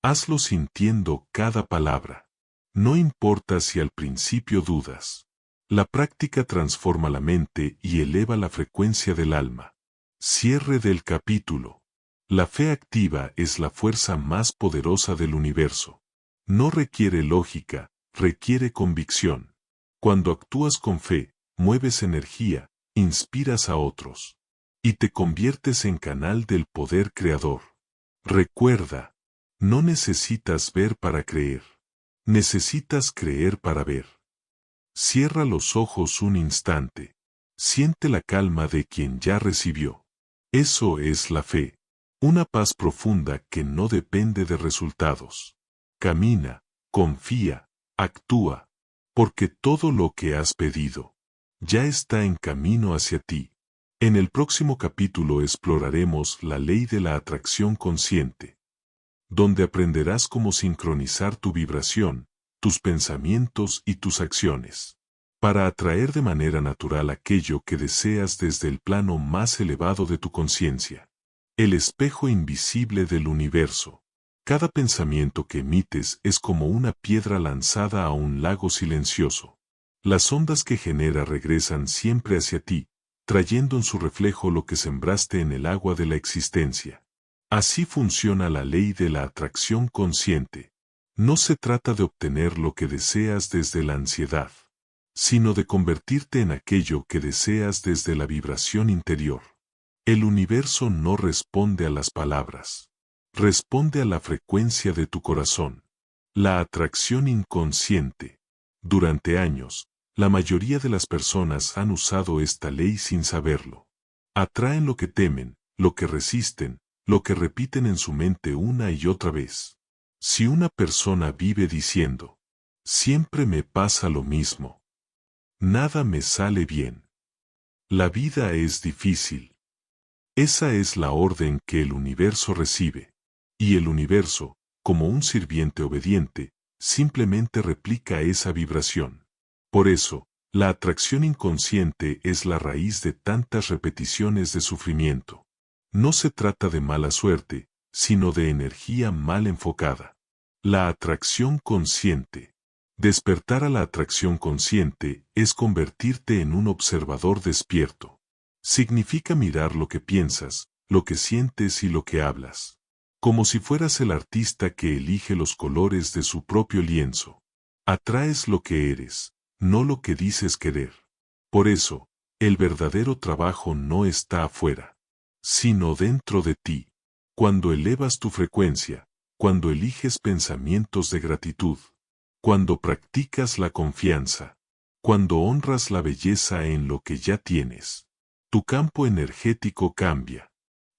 Hazlo sintiendo cada palabra. No importa si al principio dudas. La práctica transforma la mente y eleva la frecuencia del alma. Cierre del capítulo. La fe activa es la fuerza más poderosa del universo. No requiere lógica, requiere convicción. Cuando actúas con fe, mueves energía, inspiras a otros. Y te conviertes en canal del poder creador. Recuerda, no necesitas ver para creer. Necesitas creer para ver. Cierra los ojos un instante. Siente la calma de quien ya recibió. Eso es la fe. Una paz profunda que no depende de resultados. Camina, confía, actúa, porque todo lo que has pedido ya está en camino hacia ti. En el próximo capítulo exploraremos la ley de la atracción consciente, donde aprenderás cómo sincronizar tu vibración, tus pensamientos y tus acciones, para atraer de manera natural aquello que deseas desde el plano más elevado de tu conciencia. El espejo invisible del universo. Cada pensamiento que emites es como una piedra lanzada a un lago silencioso. Las ondas que genera regresan siempre hacia ti, trayendo en su reflejo lo que sembraste en el agua de la existencia. Así funciona la ley de la atracción consciente. No se trata de obtener lo que deseas desde la ansiedad, sino de convertirte en aquello que deseas desde la vibración interior. El universo no responde a las palabras. Responde a la frecuencia de tu corazón. La atracción inconsciente. Durante años, la mayoría de las personas han usado esta ley sin saberlo. Atraen lo que temen, lo que resisten, lo que repiten en su mente una y otra vez. Si una persona vive diciendo, siempre me pasa lo mismo, nada me sale bien, la vida es difícil, esa es la orden que el universo recibe. Y el universo, como un sirviente obediente, simplemente replica esa vibración. Por eso, la atracción inconsciente es la raíz de tantas repeticiones de sufrimiento. No se trata de mala suerte, sino de energía mal enfocada. La atracción consciente. Despertar a la atracción consciente es convertirte en un observador despierto. Significa mirar lo que piensas, lo que sientes y lo que hablas. Como si fueras el artista que elige los colores de su propio lienzo. Atraes lo que eres, no lo que dices querer. Por eso, el verdadero trabajo no está afuera, sino dentro de ti. Cuando elevas tu frecuencia, cuando eliges pensamientos de gratitud, cuando practicas la confianza, cuando honras la belleza en lo que ya tienes, tu campo energético cambia.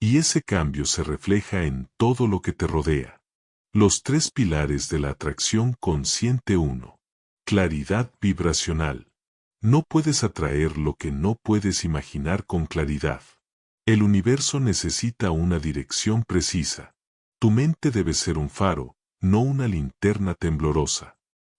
Y ese cambio se refleja en todo lo que te rodea. Los 3 pilares de la atracción consciente. 1. Claridad vibracional. No puedes atraer lo que no puedes imaginar con claridad. El universo necesita una dirección precisa. Tu mente debe ser un faro, no una linterna temblorosa.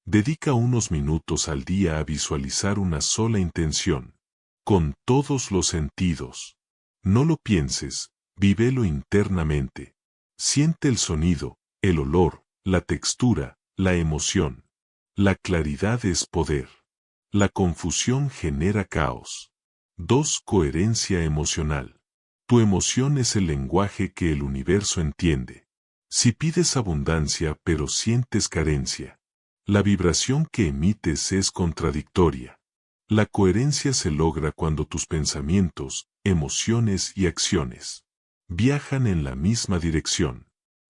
Dedica unos minutos al día a visualizar una sola intención, con todos los sentidos. No lo pienses, vívelo internamente. Siente el sonido, el olor, la textura, la emoción. La claridad es poder. La confusión genera caos. 2. Coherencia emocional. Tu emoción es el lenguaje que el universo entiende. Si pides abundancia pero sientes carencia, la vibración que emites es contradictoria. La coherencia se logra cuando tus pensamientos, emociones y acciones viajan en la misma dirección.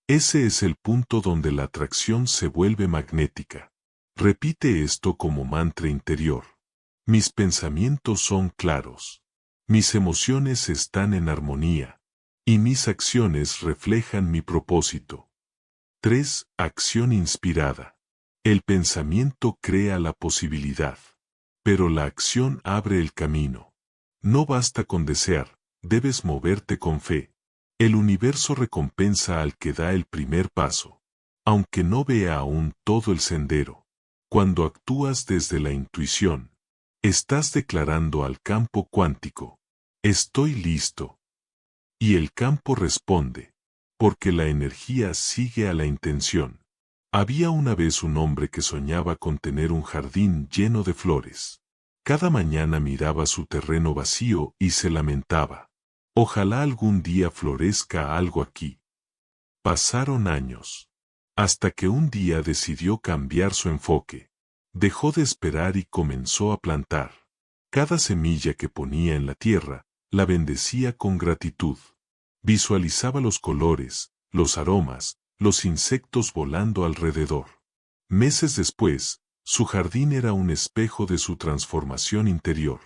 Ese es el punto donde la atracción se vuelve magnética. Repite esto como mantra interior. Mis pensamientos son claros. Mis emociones están en armonía. Y mis acciones reflejan mi propósito. 3. Acción inspirada. El pensamiento crea la posibilidad. Pero la acción abre el camino. No basta con desear, debes moverte con fe. El universo recompensa al que da el primer paso, aunque no vea aún todo el sendero. Cuando actúas desde la intuición, estás declarando al campo cuántico: estoy listo. Y el campo responde, porque la energía sigue a la intención. Había una vez un hombre que soñaba con tener un jardín lleno de flores. Cada mañana miraba su terreno vacío y se lamentaba: ojalá algún día florezca algo aquí. Pasaron años, hasta que un día decidió cambiar su enfoque. Dejó de esperar y comenzó a plantar. Cada semilla que ponía en la tierra, la bendecía con gratitud. Visualizaba los colores, los aromas, los insectos volando alrededor. Meses después, su jardín era un espejo de su transformación interior.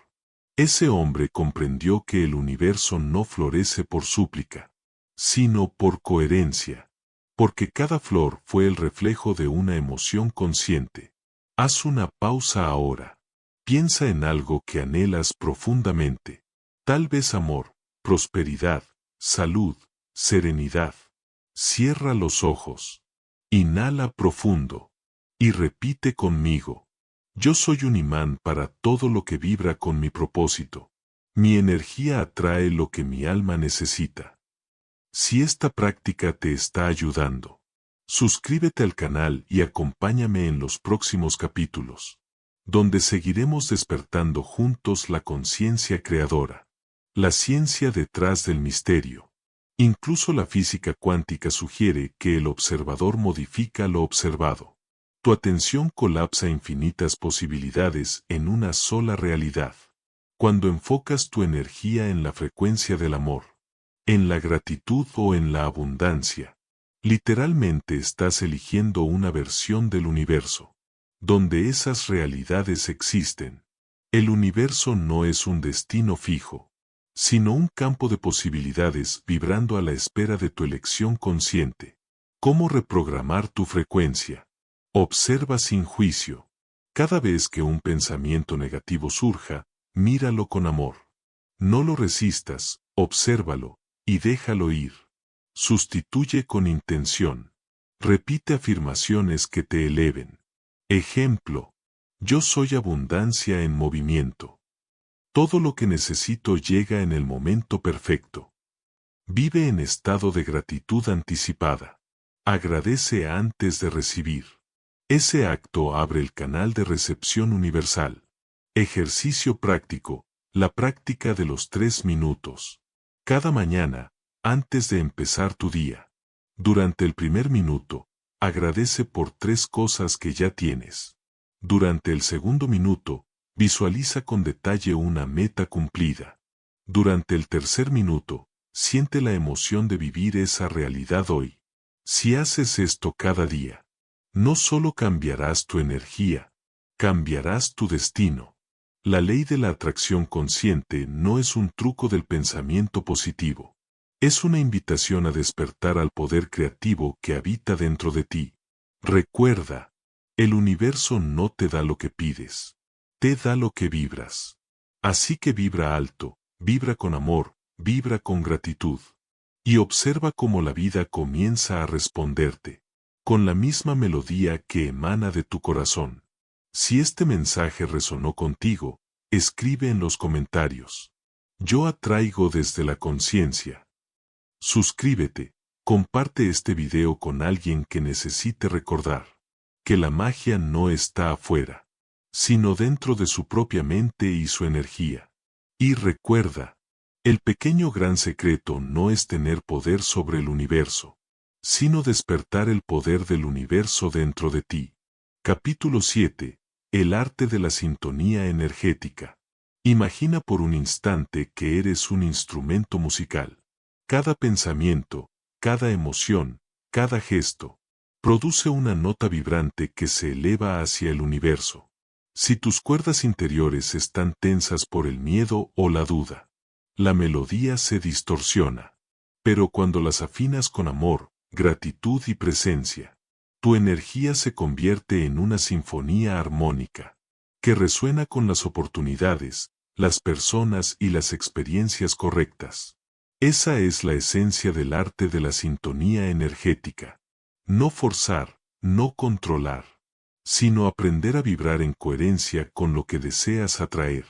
Ese hombre comprendió que el universo no florece por súplica, sino por coherencia, porque cada flor fue el reflejo de una emoción consciente. Haz una pausa ahora. Piensa en algo que anhelas profundamente. Tal vez amor, prosperidad, salud, serenidad. Cierra los ojos. Inhala profundo. Y repite conmigo: yo soy un imán para todo lo que vibra con mi propósito. Mi energía atrae lo que mi alma necesita. Si esta práctica te está ayudando, suscríbete al canal y acompáñame en los próximos capítulos, donde seguiremos despertando juntos la conciencia creadora, la ciencia detrás del misterio. Incluso la física cuántica sugiere que el observador modifica lo observado. Tu atención colapsa infinitas posibilidades en una sola realidad. Cuando enfocas tu energía en la frecuencia del amor, en la gratitud o en la abundancia, literalmente estás eligiendo una versión del universo, donde esas realidades existen. El universo no es un destino fijo, sino un campo de posibilidades vibrando a la espera de tu elección consciente. ¿Cómo reprogramar tu frecuencia? Observa sin juicio. Cada vez que un pensamiento negativo surja, míralo con amor. No lo resistas, obsérvalo, y déjalo ir. Sustituye con intención. Repite afirmaciones que te eleven. Ejemplo: yo soy abundancia en movimiento. Todo lo que necesito llega en el momento perfecto. Vive en estado de gratitud anticipada. Agradece antes de recibir. Ese acto abre el canal de recepción universal. Ejercicio práctico: la práctica de los 3 minutos. Cada mañana, antes de empezar tu día, durante el primer minuto, agradece por 3 cosas que ya tienes. Durante el segundo minuto, visualiza con detalle una meta cumplida. Durante el tercer minuto, siente la emoción de vivir esa realidad hoy. Si haces esto cada día, no solo cambiarás tu energía, cambiarás tu destino. La ley de la atracción consciente no es un truco del pensamiento positivo. Es una invitación a despertar al poder creativo que habita dentro de ti. Recuerda, el universo no te da lo que pides, te da lo que vibras. Así que vibra alto, vibra con amor, vibra con gratitud. Y observa cómo la vida comienza a responderte. con la misma melodía que emana de tu corazón. Si este mensaje resonó contigo, escribe en los comentarios. Yo atraigo desde la conciencia. Suscríbete, comparte este video con alguien que necesite recordar que la magia no está afuera, sino dentro de su propia mente y su energía. Y recuerda, el pequeño gran secreto no es tener poder sobre el universo, sino despertar el poder del universo dentro de ti. Capítulo 7. El arte de la sintonía energética. Imagina por un instante que eres un instrumento musical. Cada pensamiento, cada emoción, cada gesto, produce una nota vibrante que se eleva hacia el universo. Si tus cuerdas interiores están tensas por el miedo o la duda, la melodía se distorsiona. Pero cuando las afinas con amor, gratitud y presencia, tu energía se convierte en una sinfonía armónica, que resuena con las oportunidades, las personas y las experiencias correctas. Esa es la esencia del arte de la sintonía energética. No forzar, no controlar, sino aprender a vibrar en coherencia con lo que deseas atraer,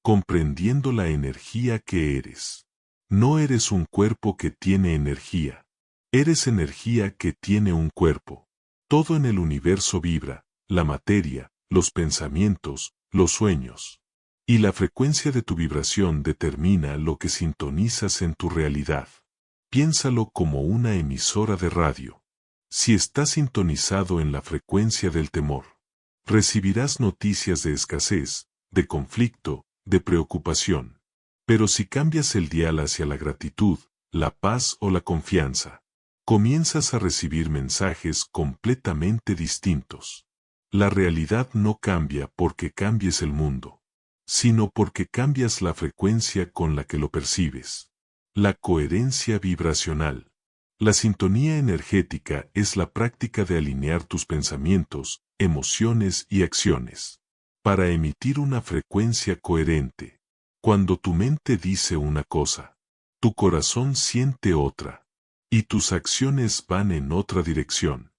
comprendiendo la energía que eres. No eres un cuerpo que tiene energía. Eres energía que tiene un cuerpo. Todo en el universo vibra, la materia, los pensamientos, los sueños. Y la frecuencia de tu vibración determina lo que sintonizas en tu realidad. Piénsalo como una emisora de radio. Si estás sintonizado en la frecuencia del temor, recibirás noticias de escasez, de conflicto, de preocupación. Pero si cambias el dial hacia la gratitud, la paz o la confianza, comienzas a recibir mensajes completamente distintos. La realidad no cambia porque cambies el mundo, sino porque cambias la frecuencia con la que lo percibes. La coherencia vibracional. La sintonía energética es la práctica de alinear tus pensamientos, emociones y acciones para emitir una frecuencia coherente. Cuando tu mente dice una cosa, tu corazón siente otra, y tus acciones van en otra dirección.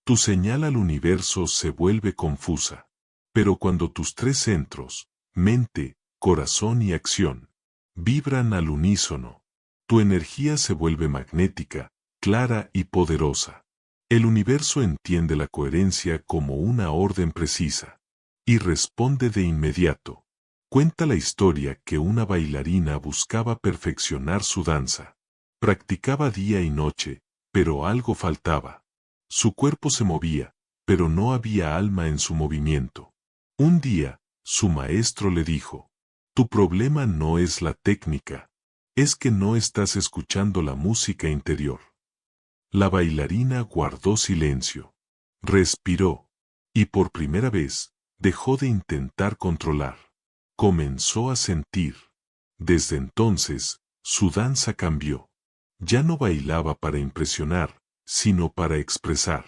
Tu señal al universo se vuelve confusa. Pero cuando tus tres centros, mente, corazón y acción, vibran al unísono, tu energía se vuelve magnética, clara y poderosa. El universo entiende la coherencia como una orden precisa y responde de inmediato. Cuenta la historia que una bailarina buscaba perfeccionar su danza. Practicaba día y noche, pero algo faltaba. Su cuerpo se movía, pero no había alma en su movimiento. Un día, su maestro le dijo: "Tu problema no es la técnica, es que no estás escuchando la música interior". La bailarina guardó silencio, respiró, y por primera vez, dejó de intentar controlar. Comenzó a sentir. Desde entonces, su danza cambió. Ya no bailaba para impresionar, sino para expresar.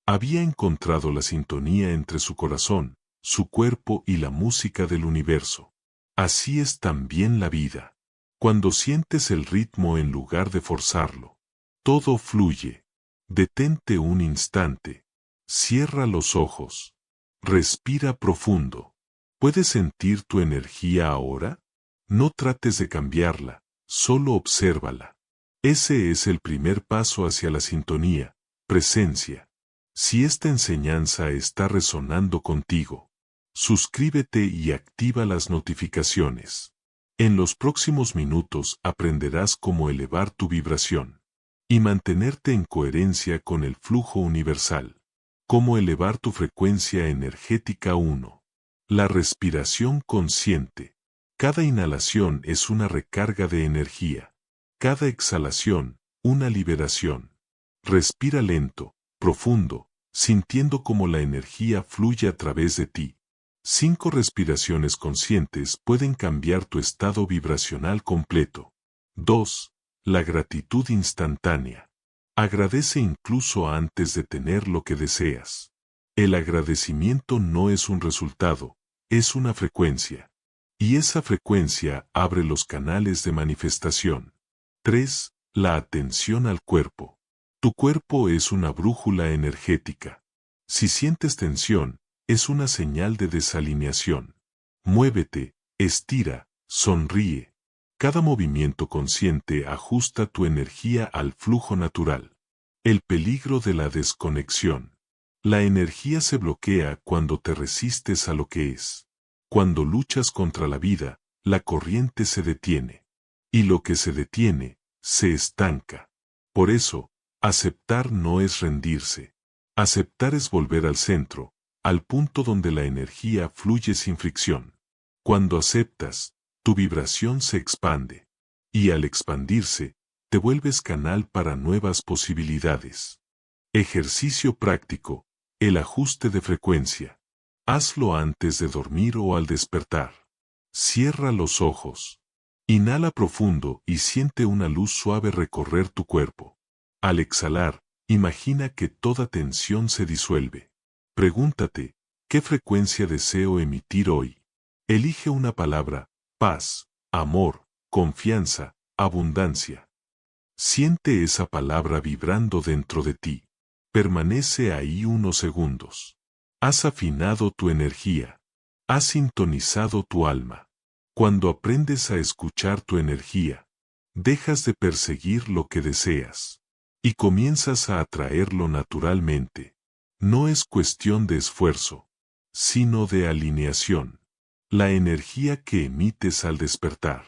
Había encontrado la sintonía entre su corazón, su cuerpo y la música del universo. Así es también la vida. Cuando sientes el ritmo en lugar de forzarlo, todo fluye. Detente un instante. Cierra los ojos. Respira profundo. ¿Puedes sentir tu energía ahora? No trates de cambiarla, solo obsérvala. Ese es el primer paso hacia la sintonía, presencia. Si esta enseñanza está resonando contigo, suscríbete y activa las notificaciones. En los próximos minutos aprenderás cómo elevar tu vibración y mantenerte en coherencia con el flujo universal. Cómo elevar tu frecuencia energética. 1. La respiración consciente. Cada inhalación es una recarga de energía. Cada exhalación, una liberación. Respira lento, profundo, sintiendo cómo la energía fluye a través de ti. 5 respiraciones conscientes pueden cambiar tu estado vibracional completo. 2. La gratitud instantánea. Agradece incluso antes de tener lo que deseas. El agradecimiento no es un resultado, es una frecuencia. Y esa frecuencia abre los canales de manifestación. 3. La atención al cuerpo. Tu cuerpo es una brújula energética. Si sientes tensión, es una señal de desalineación. Muévete, estira, sonríe. Cada movimiento consciente ajusta tu energía al flujo natural. El peligro de la desconexión. La energía se bloquea cuando te resistes a lo que es. Cuando luchas contra la vida, la corriente se detiene. Y lo que se detiene, se estanca. Por eso, aceptar no es rendirse. Aceptar es volver al centro, al punto donde la energía fluye sin fricción. Cuando aceptas, tu vibración se expande. Y al expandirse, te vuelves canal para nuevas posibilidades. Ejercicio práctico, el ajuste de frecuencia. Hazlo antes de dormir o al despertar. Cierra los ojos. Inhala profundo y siente una luz suave recorrer tu cuerpo. Al exhalar, imagina que toda tensión se disuelve. Pregúntate, ¿qué frecuencia deseo emitir hoy? Elige una palabra: paz, amor, confianza, abundancia. Siente esa palabra vibrando dentro de ti. Permanece ahí unos segundos. Has afinado tu energía. Has sintonizado tu alma. Cuando aprendes a escuchar tu energía, dejas de perseguir lo que deseas y comienzas a atraerlo naturalmente. No es cuestión de esfuerzo, sino de alineación. La energía que emites al despertar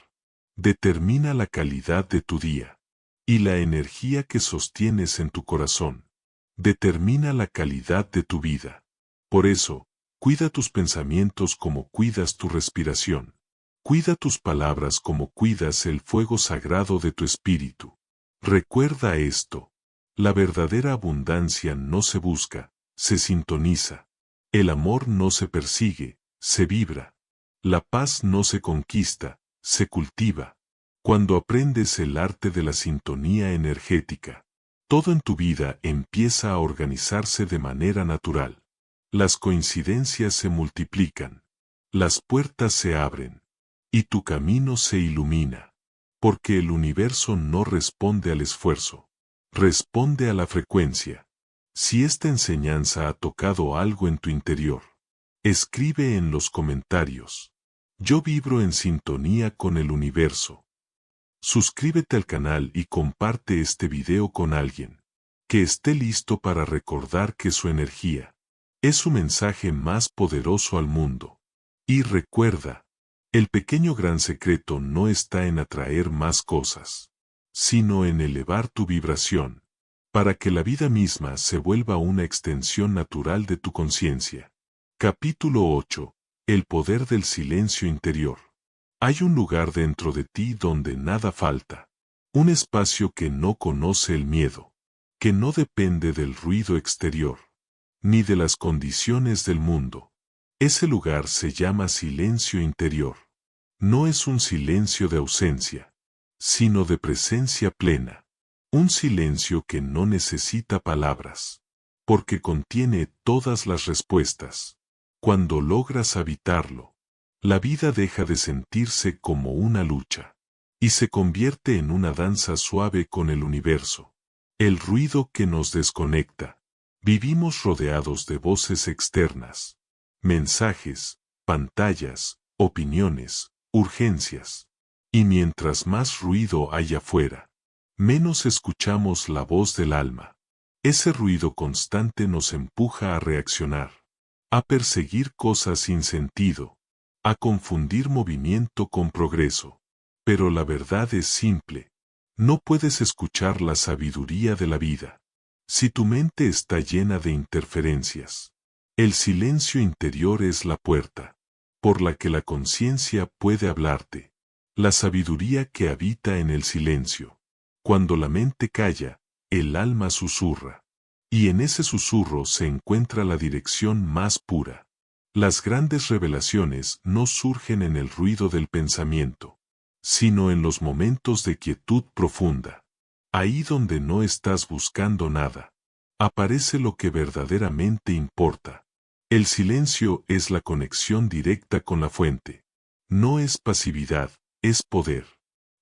determina la calidad de tu día, y la energía que sostienes en tu corazón determina la calidad de tu vida. Por eso, cuida tus pensamientos como cuidas tu respiración. Cuida tus palabras como cuidas el fuego sagrado de tu espíritu. Recuerda esto: la verdadera abundancia no se busca, se sintoniza. El amor no se persigue, se vibra. La paz no se conquista, se cultiva. Cuando aprendes el arte de la sintonía energética, todo en tu vida empieza a organizarse de manera natural. Las coincidencias se multiplican. Las puertas se abren. Y tu camino se ilumina. Porque el universo no responde al esfuerzo. Responde a la frecuencia. Si esta enseñanza ha tocado algo en tu interior, escribe en los comentarios: yo vibro en sintonía con el universo. Suscríbete al canal y comparte este video con alguien que esté listo para recordar que su energía es su mensaje más poderoso al mundo. Y recuerda, el pequeño gran secreto no está en atraer más cosas, sino en elevar tu vibración, para que la vida misma se vuelva una extensión natural de tu conciencia. Capítulo 8. El poder del silencio interior. Hay un lugar dentro de ti donde nada falta. Un espacio que no conoce el miedo, que no depende del ruido exterior, ni de las condiciones del mundo. Ese lugar se llama silencio interior. No es un silencio de ausencia, sino de presencia plena. Un silencio que no necesita palabras, porque contiene todas las respuestas. Cuando logras habitarlo, la vida deja de sentirse como una lucha, y se convierte en una danza suave con el universo. El ruido que nos desconecta. Vivimos rodeados de voces externas, mensajes, pantallas, opiniones, urgencias. Y mientras más ruido hay afuera, menos escuchamos la voz del alma. Ese ruido constante nos empuja a reaccionar, a perseguir cosas sin sentido, a confundir movimiento con progreso. Pero la verdad es simple: no puedes escuchar la sabiduría de la vida si tu mente está llena de interferencias. El silencio interior es la puerta por la que la conciencia puede hablarte. La sabiduría que habita en el silencio. Cuando la mente calla, el alma susurra. Y en ese susurro se encuentra la dirección más pura. Las grandes revelaciones no surgen en el ruido del pensamiento, sino en los momentos de quietud profunda. Ahí donde no estás buscando nada, aparece lo que verdaderamente importa. El silencio es la conexión directa con la fuente. No es pasividad, es poder.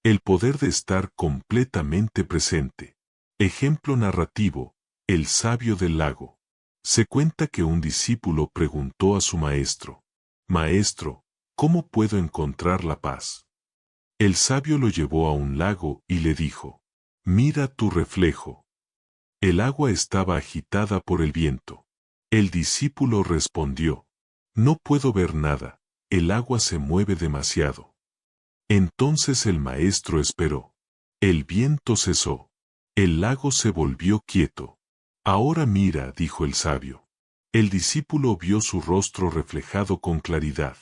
El poder de estar completamente presente. Ejemplo narrativo, el sabio del lago. Se cuenta que un discípulo preguntó a su maestro: Maestro, ¿cómo puedo encontrar la paz? El sabio lo llevó a un lago y le dijo: Mira tu reflejo. El agua estaba agitada por el viento. El discípulo respondió: No puedo ver nada, el agua se mueve demasiado. Entonces el maestro esperó. El viento cesó. El lago se volvió quieto. Ahora mira, dijo el sabio. El discípulo vio su rostro reflejado con claridad.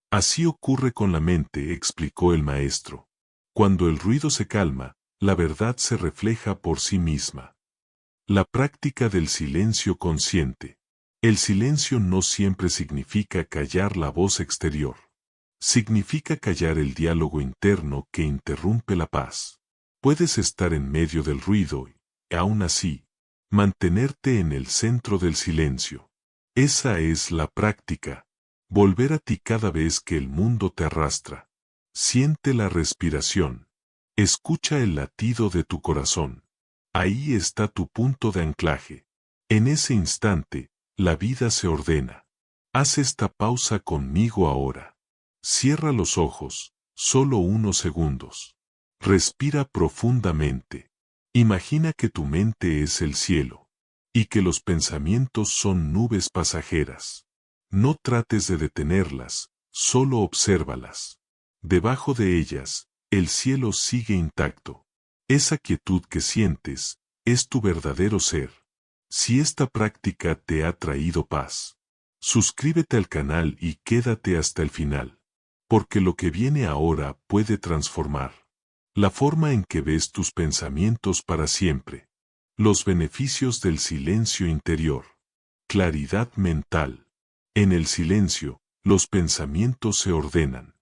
Así ocurre con la mente, explicó el maestro. Cuando el ruido se calma, la verdad se refleja por sí misma. La práctica del silencio consciente. El silencio no siempre significa callar la voz exterior. Significa callar el diálogo interno que interrumpe la paz. Puedes estar en medio del ruido y, aún así, mantenerte en el centro del silencio. Esa es la práctica. Volver a ti cada vez que el mundo te arrastra. Siente la respiración. Escucha el latido de tu corazón. Ahí está tu punto de anclaje. En ese instante, la vida se ordena. Haz esta pausa conmigo ahora. Cierra los ojos, solo unos segundos. Respira profundamente. Imagina que tu mente es el cielo, y que los pensamientos son nubes pasajeras. No trates de detenerlas, solo obsérvalas. Debajo de ellas, el cielo sigue intacto. Esa quietud que sientes, es tu verdadero ser. Si esta práctica te ha traído paz, suscríbete al canal y quédate hasta el final. Porque lo que viene ahora puede transformar la forma en que ves tus pensamientos para siempre. Los beneficios del silencio interior. Claridad mental. En el silencio, los pensamientos se ordenan.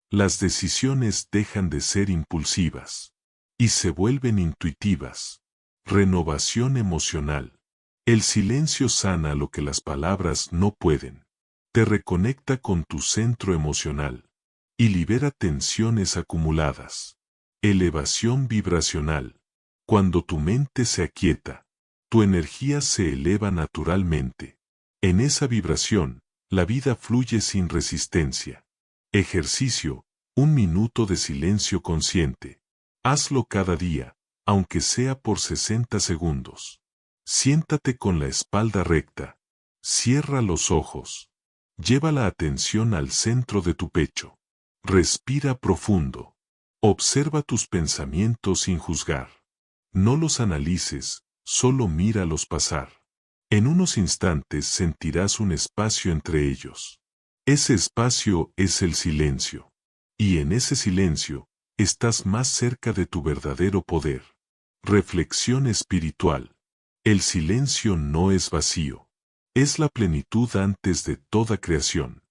Las decisiones dejan de ser impulsivas y se vuelven intuitivas. Renovación emocional. El silencio sana lo que las palabras no pueden. Te reconecta con tu centro emocional y libera tensiones acumuladas. Elevación vibracional. Cuando tu mente se aquieta, tu energía se eleva naturalmente. En esa vibración, la vida fluye sin resistencia. Ejercicio, 1 minuto de silencio consciente. Hazlo cada día, aunque sea por 60 segundos. Siéntate con la espalda recta. Cierra los ojos. Lleva la atención al centro de tu pecho. Respira profundo. Observa tus pensamientos sin juzgar. No los analices, solo míralos pasar. En unos instantes sentirás un espacio entre ellos. Ese espacio es el silencio. Y en ese silencio, estás más cerca de tu verdadero poder. Reflexión espiritual. El silencio no es vacío. Es la plenitud antes de toda creación.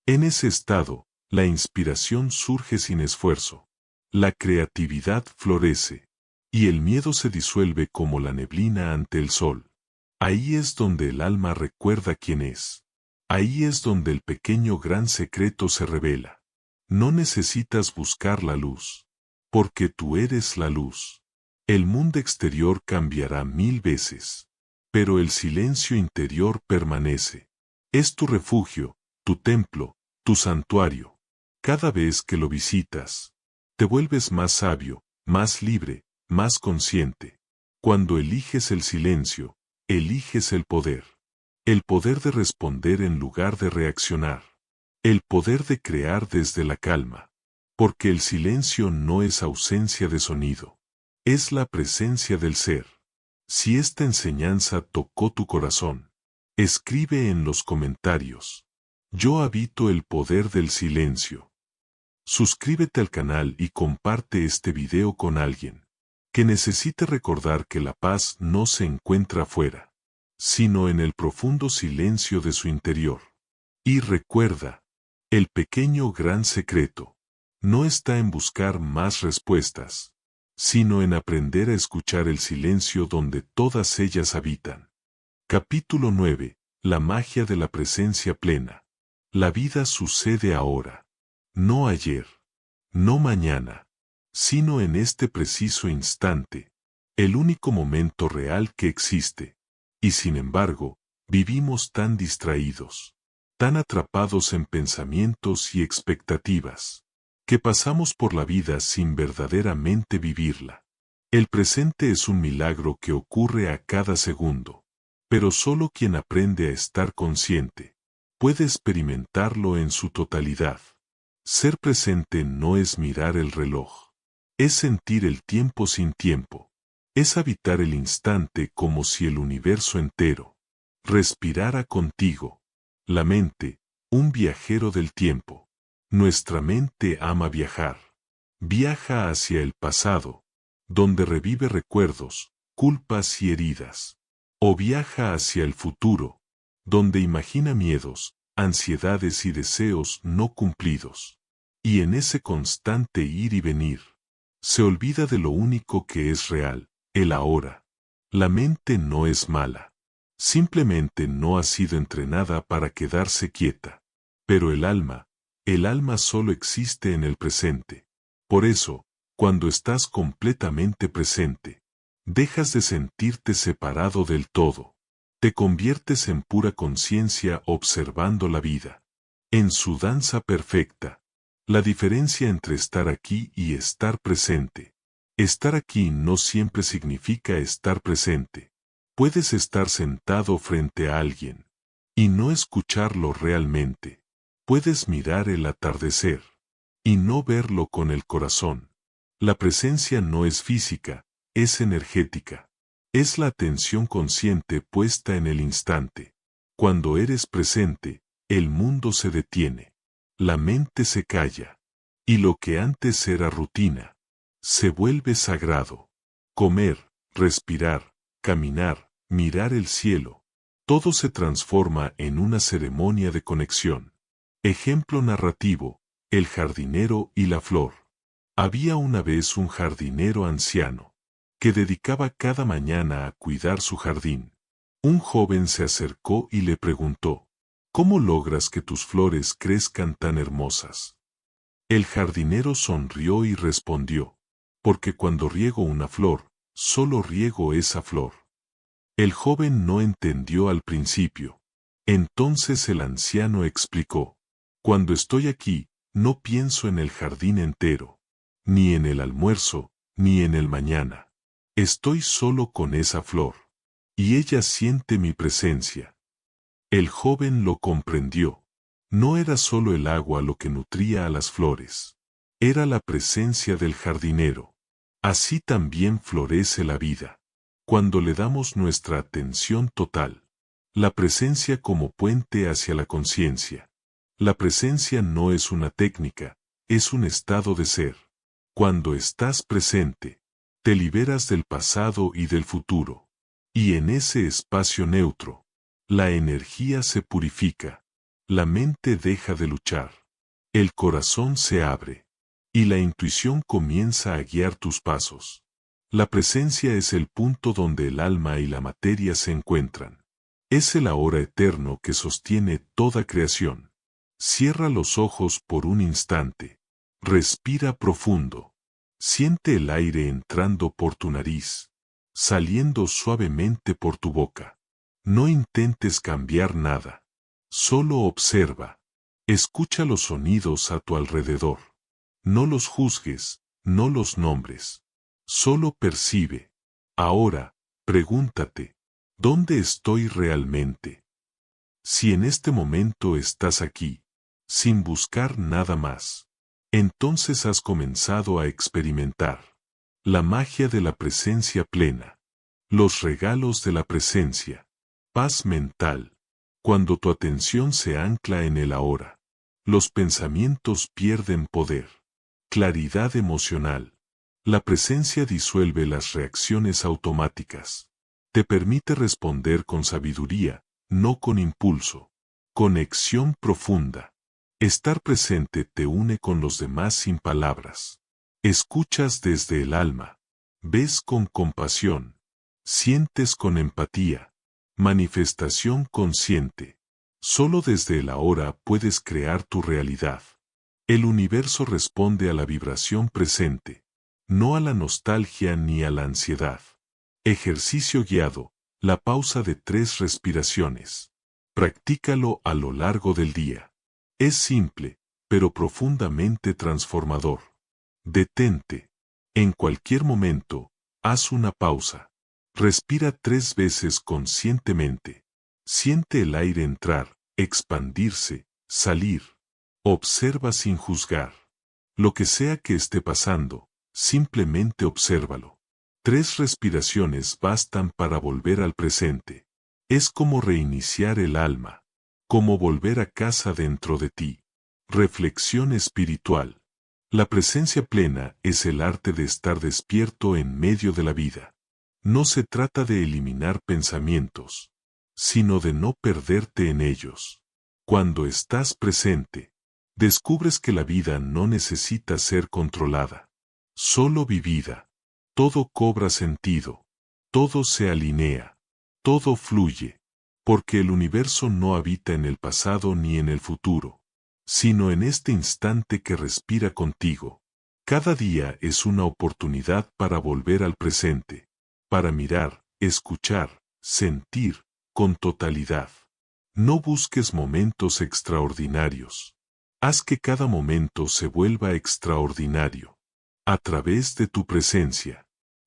En ese estado, la inspiración surge sin esfuerzo. La creatividad florece. Y el miedo se disuelve como la neblina ante el sol. Ahí es donde el alma recuerda quién es. Ahí es donde el pequeño gran secreto se revela. No necesitas buscar la luz. Porque tú eres la luz. El mundo exterior cambiará 1000 veces. Pero el silencio interior permanece. Es tu refugio, tu templo, tu santuario. Cada vez que lo visitas, te vuelves más sabio, más libre, más consciente. Cuando eliges el silencio, eliges el poder. El poder de responder en lugar de reaccionar. El poder de crear desde la calma. Porque el silencio no es ausencia de sonido. Es la presencia del ser. Si esta enseñanza tocó tu corazón, escribe en los comentarios: Yo habito el poder del silencio. Suscríbete al canal y comparte este video con alguien que necesite recordar que la paz no se encuentra afuera, sino en el profundo silencio de su interior. Y recuerda, el pequeño gran secreto no está en buscar más respuestas, sino en aprender a escuchar el silencio donde todas ellas habitan. Capítulo 9. La magia de la presencia plena. La vida sucede ahora. No ayer. No mañana. Sino en este preciso instante. el único momento real que existe. Y sin embargo, vivimos tan distraídos, tan atrapados en pensamientos y expectativas, que pasamos por la vida sin verdaderamente vivirla. El presente es un milagro que ocurre a cada segundo, pero solo quien aprende a estar consciente puede experimentarlo en su totalidad. Ser presente no es mirar el reloj, es sentir el tiempo sin tiempo, es habitar el instante como si el universo entero respirara contigo. La mente, un viajero del tiempo. Nuestra mente ama viajar. Viaja hacia el pasado, donde revive recuerdos, culpas y heridas. O viaja hacia el futuro, donde imagina miedos, ansiedades y deseos no cumplidos. Y en ese constante ir y venir, se olvida de lo único que es real, el ahora. La mente no es mala. Simplemente no ha sido entrenada para quedarse quieta. Pero el alma solo existe en el presente. Por eso, cuando estás completamente presente, dejas de sentirte separado del todo. Te conviertes en pura conciencia observando la vida. En su danza perfecta. La diferencia entre estar aquí y estar presente. Estar aquí no siempre significa estar presente. Puedes estar sentado frente a alguien y no escucharlo realmente. Puedes mirar el atardecer y no verlo con el corazón. La presencia no es física, es energética. Es la atención consciente puesta en el instante. Cuando eres presente, el mundo se detiene. La mente se calla. Y lo que antes era rutina, se vuelve sagrado. Comer, respirar, caminar, mirar el cielo. Todo se transforma en una ceremonia de conexión. Ejemplo narrativo, el jardinero y la flor. Había una vez un jardinero anciano, que dedicaba cada mañana a cuidar su jardín. Un joven se acercó y le preguntó, ¿cómo logras que tus flores crezcan tan hermosas? El jardinero sonrió y respondió, porque cuando riego una flor, solo riego esa flor. El joven no entendió al principio. Entonces el anciano explicó, cuando estoy aquí, no pienso en el jardín entero, ni en el almuerzo, ni en el mañana. Estoy solo con esa flor, y ella siente mi presencia. El joven lo comprendió. No era solo el agua lo que nutría a las flores. Era la presencia del jardinero. Así también florece la vida. Cuando le damos nuestra atención total. La presencia como puente hacia la conciencia. La presencia no es una técnica, es un estado de ser. Cuando estás presente, te liberas del pasado y del futuro. Y en ese espacio neutro, la energía se purifica. La mente deja de luchar. El corazón se abre. Y la intuición comienza a guiar tus pasos. La presencia es el punto donde el alma y la materia se encuentran. Es el ahora eterno que sostiene toda creación. Cierra los ojos por un instante. Respira profundo. Siente el aire entrando por tu nariz, saliendo suavemente por tu boca. No intentes cambiar nada. Solo observa. Escucha los sonidos a tu alrededor. No los juzgues, no los nombres. Solo percibe. Ahora, pregúntate, ¿dónde estoy realmente? Si en este momento estás aquí, sin buscar nada más, entonces has comenzado a experimentar la magia de la presencia plena, los regalos de la presencia, paz mental. Cuando tu atención se ancla en el ahora, los pensamientos pierden poder. Claridad emocional. La presencia disuelve las reacciones automáticas. Te permite responder con sabiduría, no con impulso. Conexión profunda. Estar presente te une con los demás sin palabras. Escuchas desde el alma. Ves con compasión. Sientes con empatía. Manifestación consciente. Solo desde el ahora puedes crear tu realidad. El universo responde a la vibración presente, no a la nostalgia ni a la ansiedad. Ejercicio guiado, la pausa de 3 respiraciones. Practícalo a lo largo del día. Es simple, pero profundamente transformador. Detente. En cualquier momento, haz una pausa. Respira 3 veces conscientemente. Siente el aire entrar, expandirse, salir. Observa sin juzgar. Lo que sea que esté pasando, simplemente obsérvalo. 3 respiraciones bastan para volver al presente. Es como reiniciar el alma, como volver a casa dentro de ti. Reflexión espiritual. La presencia plena es el arte de estar despierto en medio de la vida. No se trata de eliminar pensamientos, sino de no perderte en ellos. Cuando estás presente, descubres que la vida no necesita ser controlada, solo vivida. Todo cobra sentido, todo se alinea, todo fluye, porque el universo no habita en el pasado ni en el futuro, sino en este instante que respira contigo. Cada día es una oportunidad para volver al presente, para mirar, escuchar, sentir, con totalidad. No busques momentos extraordinarios. Haz que cada momento se vuelva extraordinario. A través de tu presencia.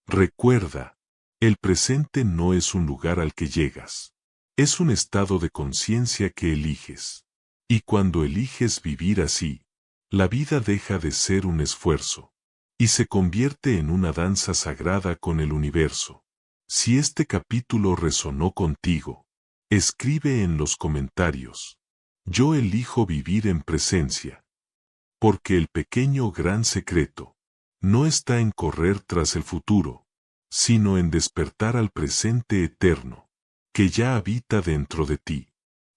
Recuerda, el presente no es un lugar al que llegas. Es un estado de conciencia que eliges. Y cuando eliges vivir así, la vida deja de ser un esfuerzo y se convierte en una danza sagrada con el universo. Si este capítulo resonó contigo, escribe en los comentarios: yo elijo vivir en presencia. Porque el pequeño gran secreto no está en correr tras el futuro, sino en despertar al presente eterno, que ya habita dentro de ti.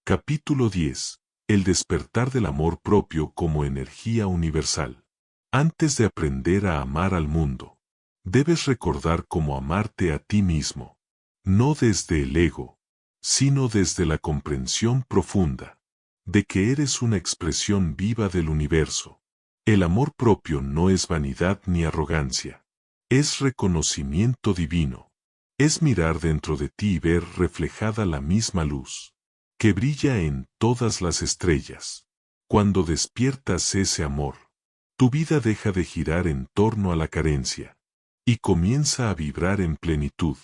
Capítulo 10. El despertar del amor propio como energía universal. Antes de aprender a amar al mundo, debes recordar cómo amarte a ti mismo. No desde el ego, sino desde la comprensión profunda de que eres una expresión viva del universo. El amor propio no es vanidad ni arrogancia. Es reconocimiento divino. Es mirar dentro de ti y ver reflejada la misma luz que brilla en todas las estrellas. Cuando despiertas ese amor, tu vida deja de girar en torno a la carencia y comienza a vibrar en plenitud.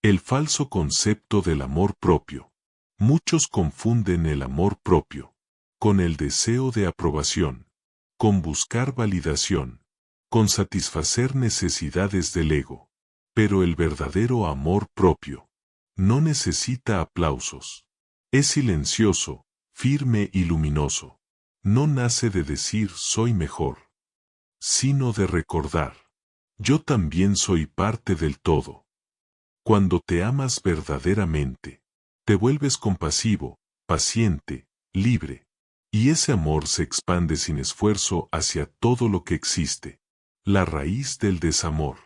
El falso concepto del amor propio. Muchos confunden el amor propio con el deseo de aprobación, con buscar validación, con satisfacer necesidades del ego. Pero el verdadero amor propio no necesita aplausos. Es silencioso, firme y luminoso. No nace de decir soy mejor, sino de recordar: yo también soy parte del todo. Cuando te amas verdaderamente, te vuelves compasivo, paciente, libre. Y ese amor se expande sin esfuerzo hacia todo lo que existe. La raíz del desamor.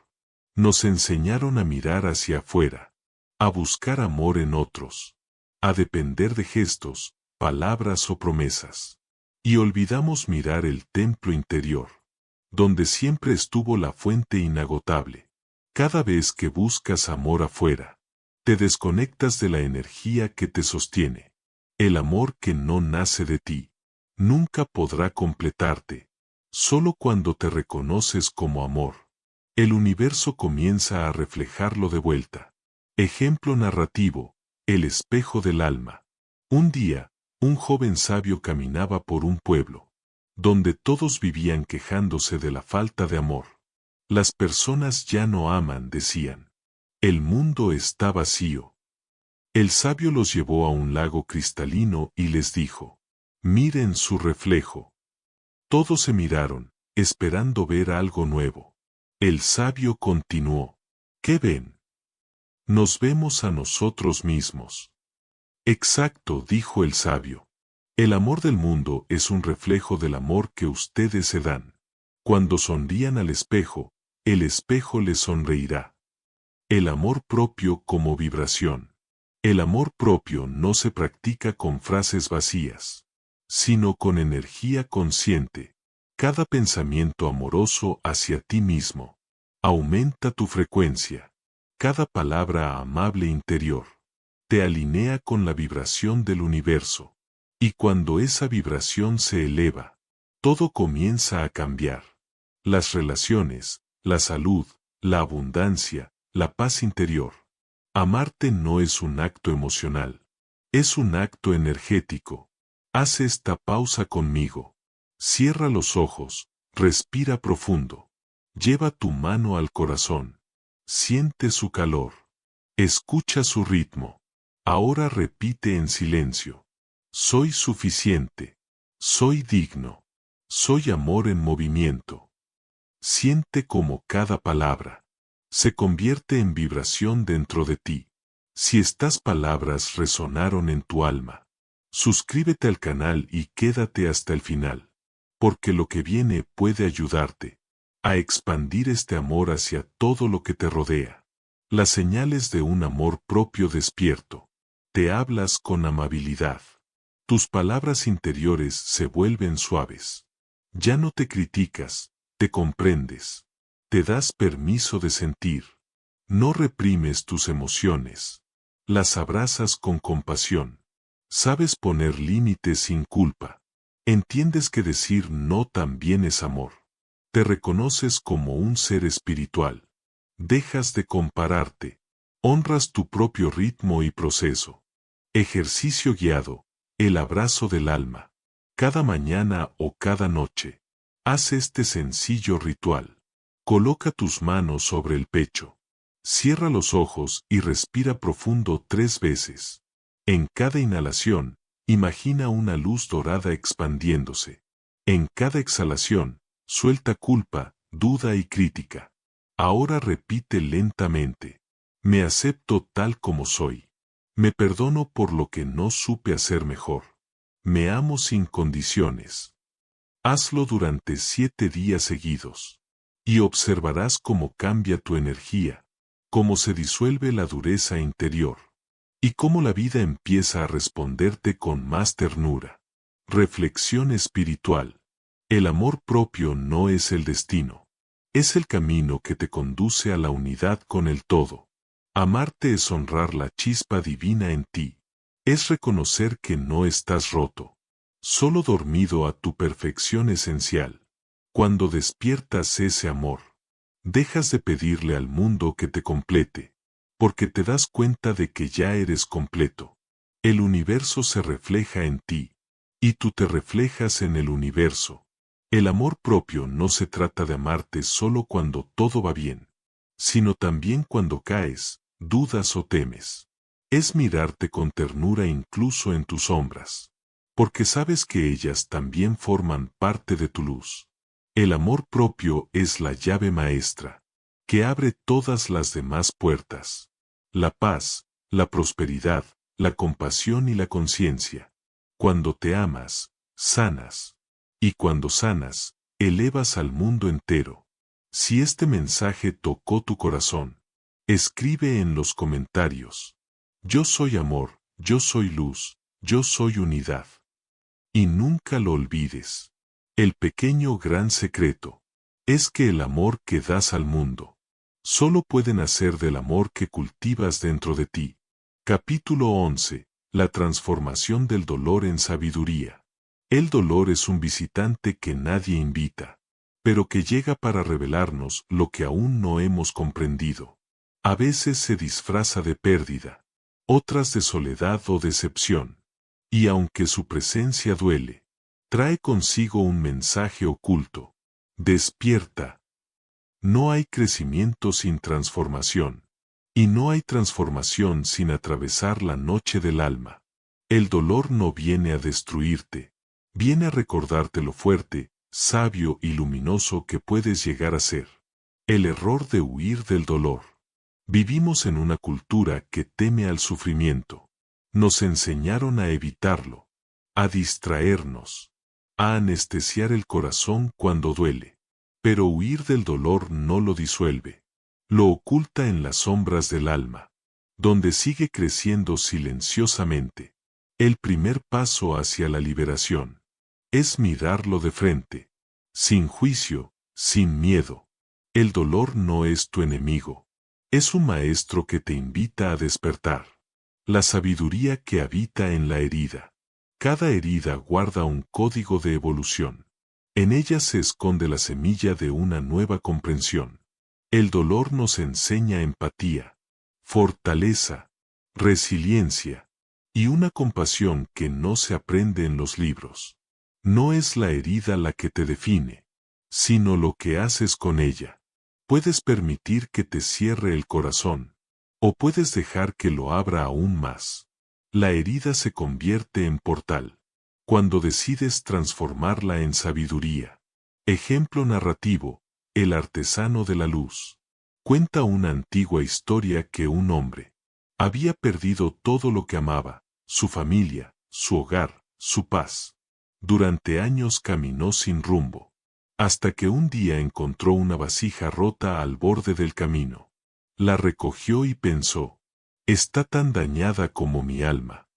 Nos enseñaron a mirar hacia afuera, a buscar amor en otros, a depender de gestos, palabras o promesas. Y olvidamos mirar el templo interior, donde siempre estuvo la fuente inagotable. Cada vez que buscas amor afuera, te desconectas de la energía que te sostiene. El amor que no nace de ti nunca podrá completarte. Solo cuando te reconoces como amor, el universo comienza a reflejarlo de vuelta. Ejemplo narrativo: el espejo del alma. Un día, un joven sabio caminaba por un pueblo, donde todos vivían quejándose de la falta de amor. Las personas ya no aman, decían. El mundo está vacío. El sabio los llevó a un lago cristalino y les dijo: miren su reflejo. Todos se miraron, esperando ver algo nuevo. El sabio continuó: ¿qué ven? Nos vemos a nosotros mismos. Exacto, dijo el sabio. El amor del mundo es un reflejo del amor que ustedes se dan. Cuando sonrían al espejo, el espejo les sonreirá. El amor propio como vibración. El amor propio no se practica con frases vacías, sino con energía consciente. Cada pensamiento amoroso hacia ti mismo aumenta tu frecuencia. Cada palabra amable interior te alinea con la vibración del universo. Y cuando esa vibración se eleva, todo comienza a cambiar. Las relaciones, la salud, la abundancia, la paz interior. Amarte no es un acto emocional. Es un acto energético. Haz esta pausa conmigo. Cierra los ojos, respira profundo. Lleva tu mano al corazón. Siente su calor. Escucha su ritmo. Ahora repite en silencio. Soy suficiente. Soy digno. Soy amor en movimiento. Siente como cada palabra se convierte en vibración dentro de ti. Si estas palabras resonaron en tu alma, suscríbete al canal y quédate hasta el final, porque lo que viene puede ayudarte a expandir este amor hacia todo lo que te rodea. Las señales de un amor propio despierto. Te hablas con amabilidad. Tus palabras interiores se vuelven suaves. Ya no te criticas, te comprendes. Te das permiso de sentir. No reprimes tus emociones. Las abrazas con compasión. Sabes poner límites sin culpa. Entiendes que decir no también es amor. Te reconoces como un ser espiritual. Dejas de compararte. Honras tu propio ritmo y proceso. Ejercicio guiado. El abrazo del alma. Cada mañana o cada noche. Haz este sencillo ritual. Coloca tus manos sobre el pecho. Cierra los ojos y respira profundo 3 veces. En cada inhalación, imagina una luz dorada expandiéndose. En cada exhalación, suelta culpa, duda y crítica. Ahora repite lentamente. Me acepto tal como soy. Me perdono por lo que no supe hacer mejor. Me amo sin condiciones. Hazlo durante 7 días seguidos. Y observarás cómo cambia tu energía, cómo se disuelve la dureza interior, y cómo la vida empieza a responderte con más ternura. Reflexión espiritual. El amor propio no es el destino. Es el camino que te conduce a la unidad con el todo. Amarte es honrar la chispa divina en ti. Es reconocer que no estás roto, solo dormido a tu perfección esencial. Cuando despiertas ese amor, dejas de pedirle al mundo que te complete, porque te das cuenta de que ya eres completo. El universo se refleja en ti, y tú te reflejas en el universo. El amor propio no se trata de amarte solo cuando todo va bien, sino también cuando caes, dudas o temes. Es mirarte con ternura incluso en tus sombras, porque sabes que ellas también forman parte de tu luz. El amor propio es la llave maestra, que abre todas las demás puertas. La paz, la prosperidad, la compasión y la conciencia. Cuando te amas, sanas. Y cuando sanas, elevas al mundo entero. Si este mensaje tocó tu corazón, escribe en los comentarios. Yo soy amor, yo soy luz, yo soy unidad. Y nunca lo olvides. El pequeño gran secreto es que el amor que das al mundo solo puede nacer del amor que cultivas dentro de ti. Capítulo 11. La transformación del dolor en sabiduría. El dolor es un visitante que nadie invita, pero que llega para revelarnos lo que aún no hemos comprendido. A veces se disfraza de pérdida, otras de soledad o decepción. Y aunque su presencia duele, trae consigo un mensaje oculto. Despierta. No hay crecimiento sin transformación. Y no hay transformación sin atravesar la noche del alma. El dolor no viene a destruirte. Viene a recordarte lo fuerte, sabio y luminoso que puedes llegar a ser. El error de huir del dolor. Vivimos en una cultura que teme al sufrimiento. Nos enseñaron a evitarlo, a distraernos, a anestesiar el corazón cuando duele. Pero huir del dolor no lo disuelve. Lo oculta en las sombras del alma, donde sigue creciendo silenciosamente. El primer paso hacia la liberación es mirarlo de frente, sin juicio, sin miedo. El dolor no es tu enemigo. Es un maestro que te invita a despertar. La sabiduría que habita en la herida. Cada herida guarda un código de evolución. En ella se esconde la semilla de una nueva comprensión. El dolor nos enseña empatía, fortaleza, resiliencia y una compasión que no se aprende en los libros. No es la herida la que te define, sino lo que haces con ella. Puedes permitir que te cierre el corazón, o puedes dejar que lo abra aún más. La herida se convierte en portal, cuando decides transformarla en sabiduría. Ejemplo narrativo, El artesano de la luz. Cuenta una antigua historia que un hombre había perdido todo lo que amaba, su familia, su hogar, su paz. Durante años caminó sin rumbo, hasta que un día encontró una vasija rota al borde del camino. La recogió y pensó, está tan dañada como mi alma.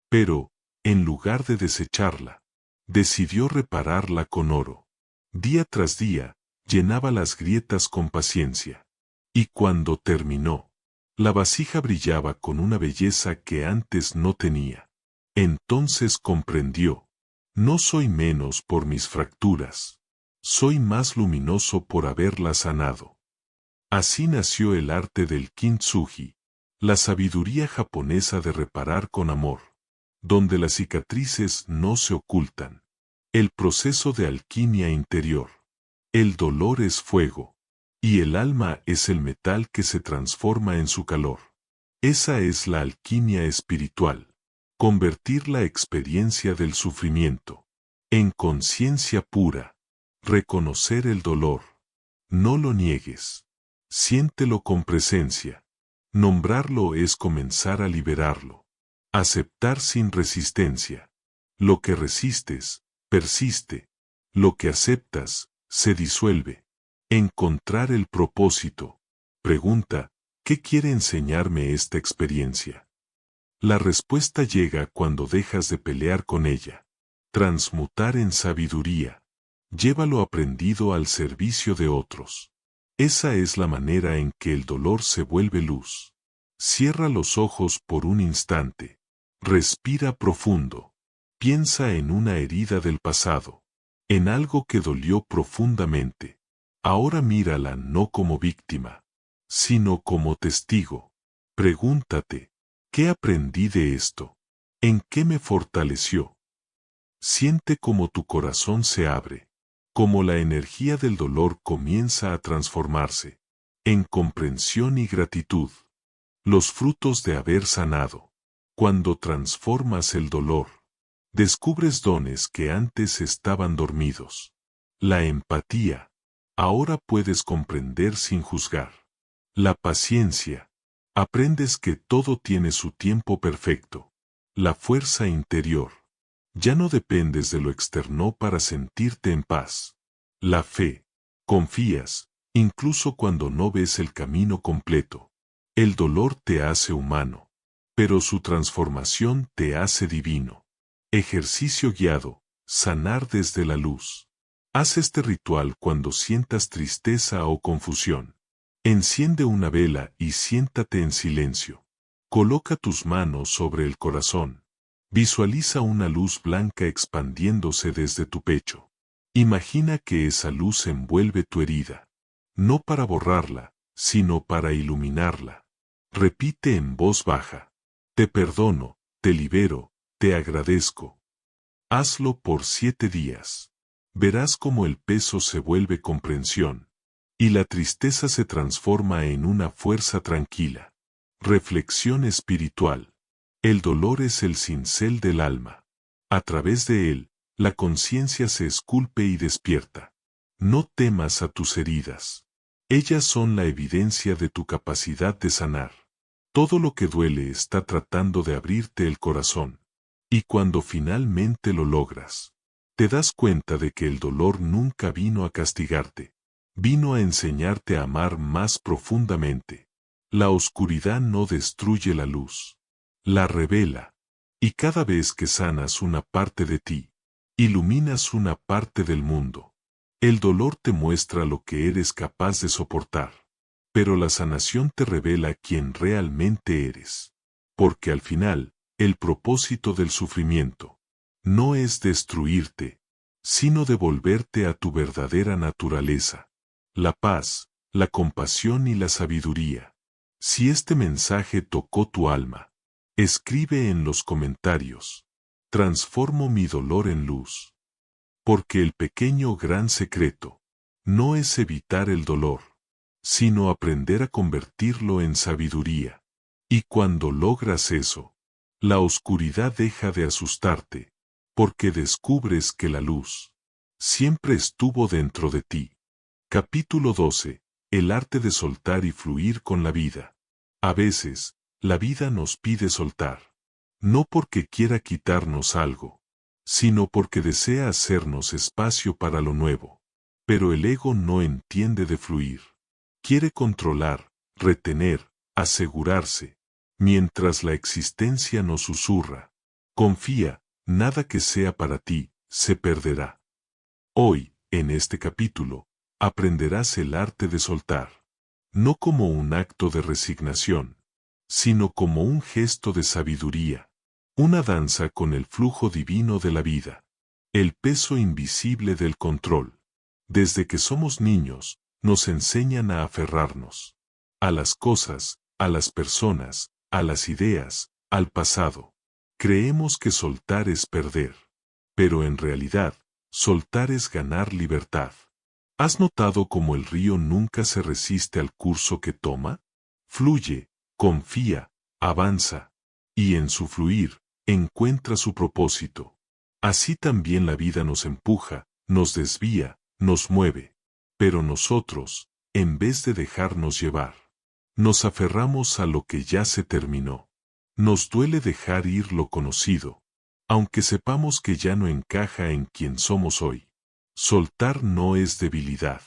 Pero, en lugar de desecharla, decidió repararla con oro. Día tras día, llenaba las grietas con paciencia. Y cuando terminó, la vasija brillaba con una belleza que antes no tenía. Entonces comprendió, no soy menos por mis fracturas, soy más luminoso por haberla sanado. Así nació el arte del kintsugi, la sabiduría japonesa de reparar con amor, donde las cicatrices no se ocultan. El proceso de alquimia interior. El dolor es fuego, y el alma es el metal que se transforma en su calor. Esa es la alquimia espiritual, convertir la experiencia del sufrimiento en conciencia pura, reconocer el dolor. No lo niegues. Siéntelo con presencia. Nombrarlo es comenzar a liberarlo. Aceptar sin resistencia. Lo que resistes, persiste. Lo que aceptas, se disuelve. Encontrar el propósito. Pregunta, ¿qué quiere enseñarme esta experiencia? La respuesta llega cuando dejas de pelear con ella. Transmutar en sabiduría. Lleva lo aprendido al servicio de otros. Esa es la manera en que el dolor se vuelve luz. Cierra los ojos por un instante. Respira profundo. Piensa en una herida del pasado, en algo que dolió profundamente. Ahora mírala no como víctima, sino como testigo. Pregúntate, ¿qué aprendí de esto? ¿En qué me fortaleció? Siente como tu corazón se abre, como la energía del dolor comienza a transformarse en comprensión y gratitud. Los frutos de haber sanado. Cuando transformas el dolor, descubres dones que antes estaban dormidos. La empatía. Ahora puedes comprender sin juzgar. La paciencia. Aprendes que todo tiene su tiempo perfecto. La fuerza interior. Ya no dependes de lo externo para sentirte en paz. La fe. Confías, incluso cuando no ves el camino completo. El dolor te hace humano, pero su transformación te hace divino. Ejercicio guiado, sanar desde la luz. Haz este ritual cuando sientas tristeza o confusión. Enciende una vela y siéntate en silencio. Coloca tus manos sobre el corazón. Visualiza una luz blanca expandiéndose desde tu pecho. Imagina que esa luz envuelve tu herida. No para borrarla, sino para iluminarla. Repite en voz baja. Te perdono, te libero, te agradezco. Hazlo por 7 días. Verás cómo el peso se vuelve comprensión, y la tristeza se transforma en una fuerza tranquila. Reflexión espiritual. El dolor es el cincel del alma. A través de él, la conciencia se esculpe y despierta. No temas a tus heridas. Ellas son la evidencia de tu capacidad de sanar. Todo lo que duele está tratando de abrirte el corazón. Y cuando finalmente lo logras, te das cuenta de que el dolor nunca vino a castigarte. Vino a enseñarte a amar más profundamente. La oscuridad no destruye la luz. La revela. Y cada vez que sanas una parte de ti, iluminas una parte del mundo. El dolor te muestra lo que eres capaz de soportar. pero la sanación te revela quién realmente eres. Porque al final, el propósito del sufrimiento no es destruirte, sino devolverte a tu verdadera naturaleza, la paz, la compasión y la sabiduría. Si este mensaje tocó tu alma, escribe en los comentarios: transformo mi dolor en luz. Porque el pequeño gran secreto no es evitar el dolor, sino aprender a convertirlo en sabiduría. Y cuando logras eso, la oscuridad deja de asustarte, porque descubres que la luz siempre estuvo dentro de ti. Capítulo 12. El arte de soltar y fluir con la vida. A veces, la vida nos pide soltar, no porque quiera quitarnos algo, sino porque desea hacernos espacio para lo nuevo. Pero el ego no entiende de fluir. Quiere controlar, retener, asegurarse, mientras la existencia nos susurra: confía, nada que sea para ti se perderá. Hoy, en este capítulo, aprenderás el arte de soltar, no como un acto de resignación, sino como un gesto de sabiduría, una danza con el flujo divino de la vida, el peso invisible del control. Desde que somos niños, nos enseñan a aferrarnos a las cosas, a las personas, a las ideas, al pasado. Creemos que soltar es perder, pero en realidad, soltar es ganar libertad. ¿Has notado cómo el río nunca se resiste al curso que toma? Fluye, confía, avanza, y en su fluir, encuentra su propósito. Así también la vida nos empuja, nos desvía, nos mueve. Pero nosotros, en vez de dejarnos llevar, nos aferramos a lo que ya se terminó. Nos duele dejar ir lo conocido, aunque sepamos que ya no encaja en quien somos hoy. Soltar no es debilidad,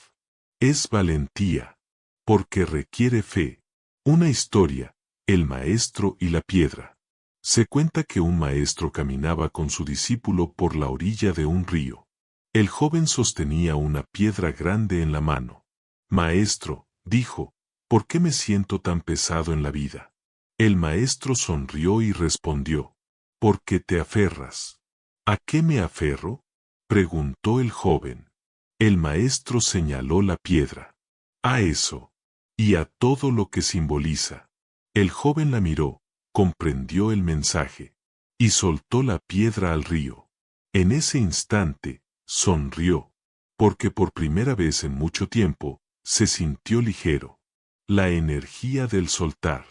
es valentía, porque requiere fe. Una historia: el maestro y la piedra. Se cuenta que un maestro caminaba con su discípulo por la orilla de un río. El joven sostenía una piedra grande en la mano. Maestro, dijo, ¿por qué me siento tan pesado en la vida? El maestro sonrió y respondió: ¿por qué te aferras? ¿A qué me aferro?, preguntó el joven. El maestro señaló la piedra. A eso, y a todo lo que simboliza. El joven la miró, comprendió el mensaje, y soltó la piedra al río. En ese instante, sonrió, porque por primera vez en mucho tiempo, se sintió ligero. La energía del soltar.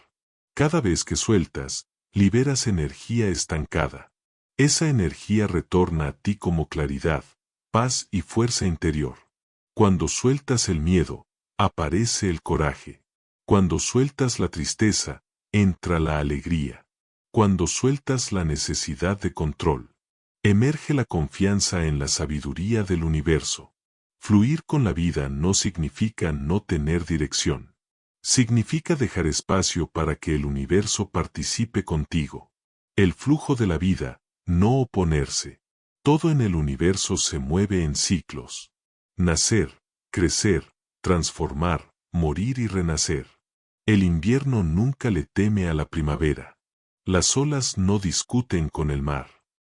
Cada vez que sueltas, liberas energía estancada. Esa energía retorna a ti como claridad, paz y fuerza interior. Cuando sueltas el miedo, aparece el coraje. Cuando sueltas la tristeza, entra la alegría. Cuando sueltas la necesidad de control, emerge la confianza en la sabiduría del universo. Fluir con la vida no significa no tener dirección. Significa dejar espacio para que el universo participe contigo. El flujo de la vida, no oponerse. Todo en el universo se mueve en ciclos. Nacer, crecer, transformar, morir y renacer. El invierno nunca le teme a la primavera. Las olas no discuten con el mar.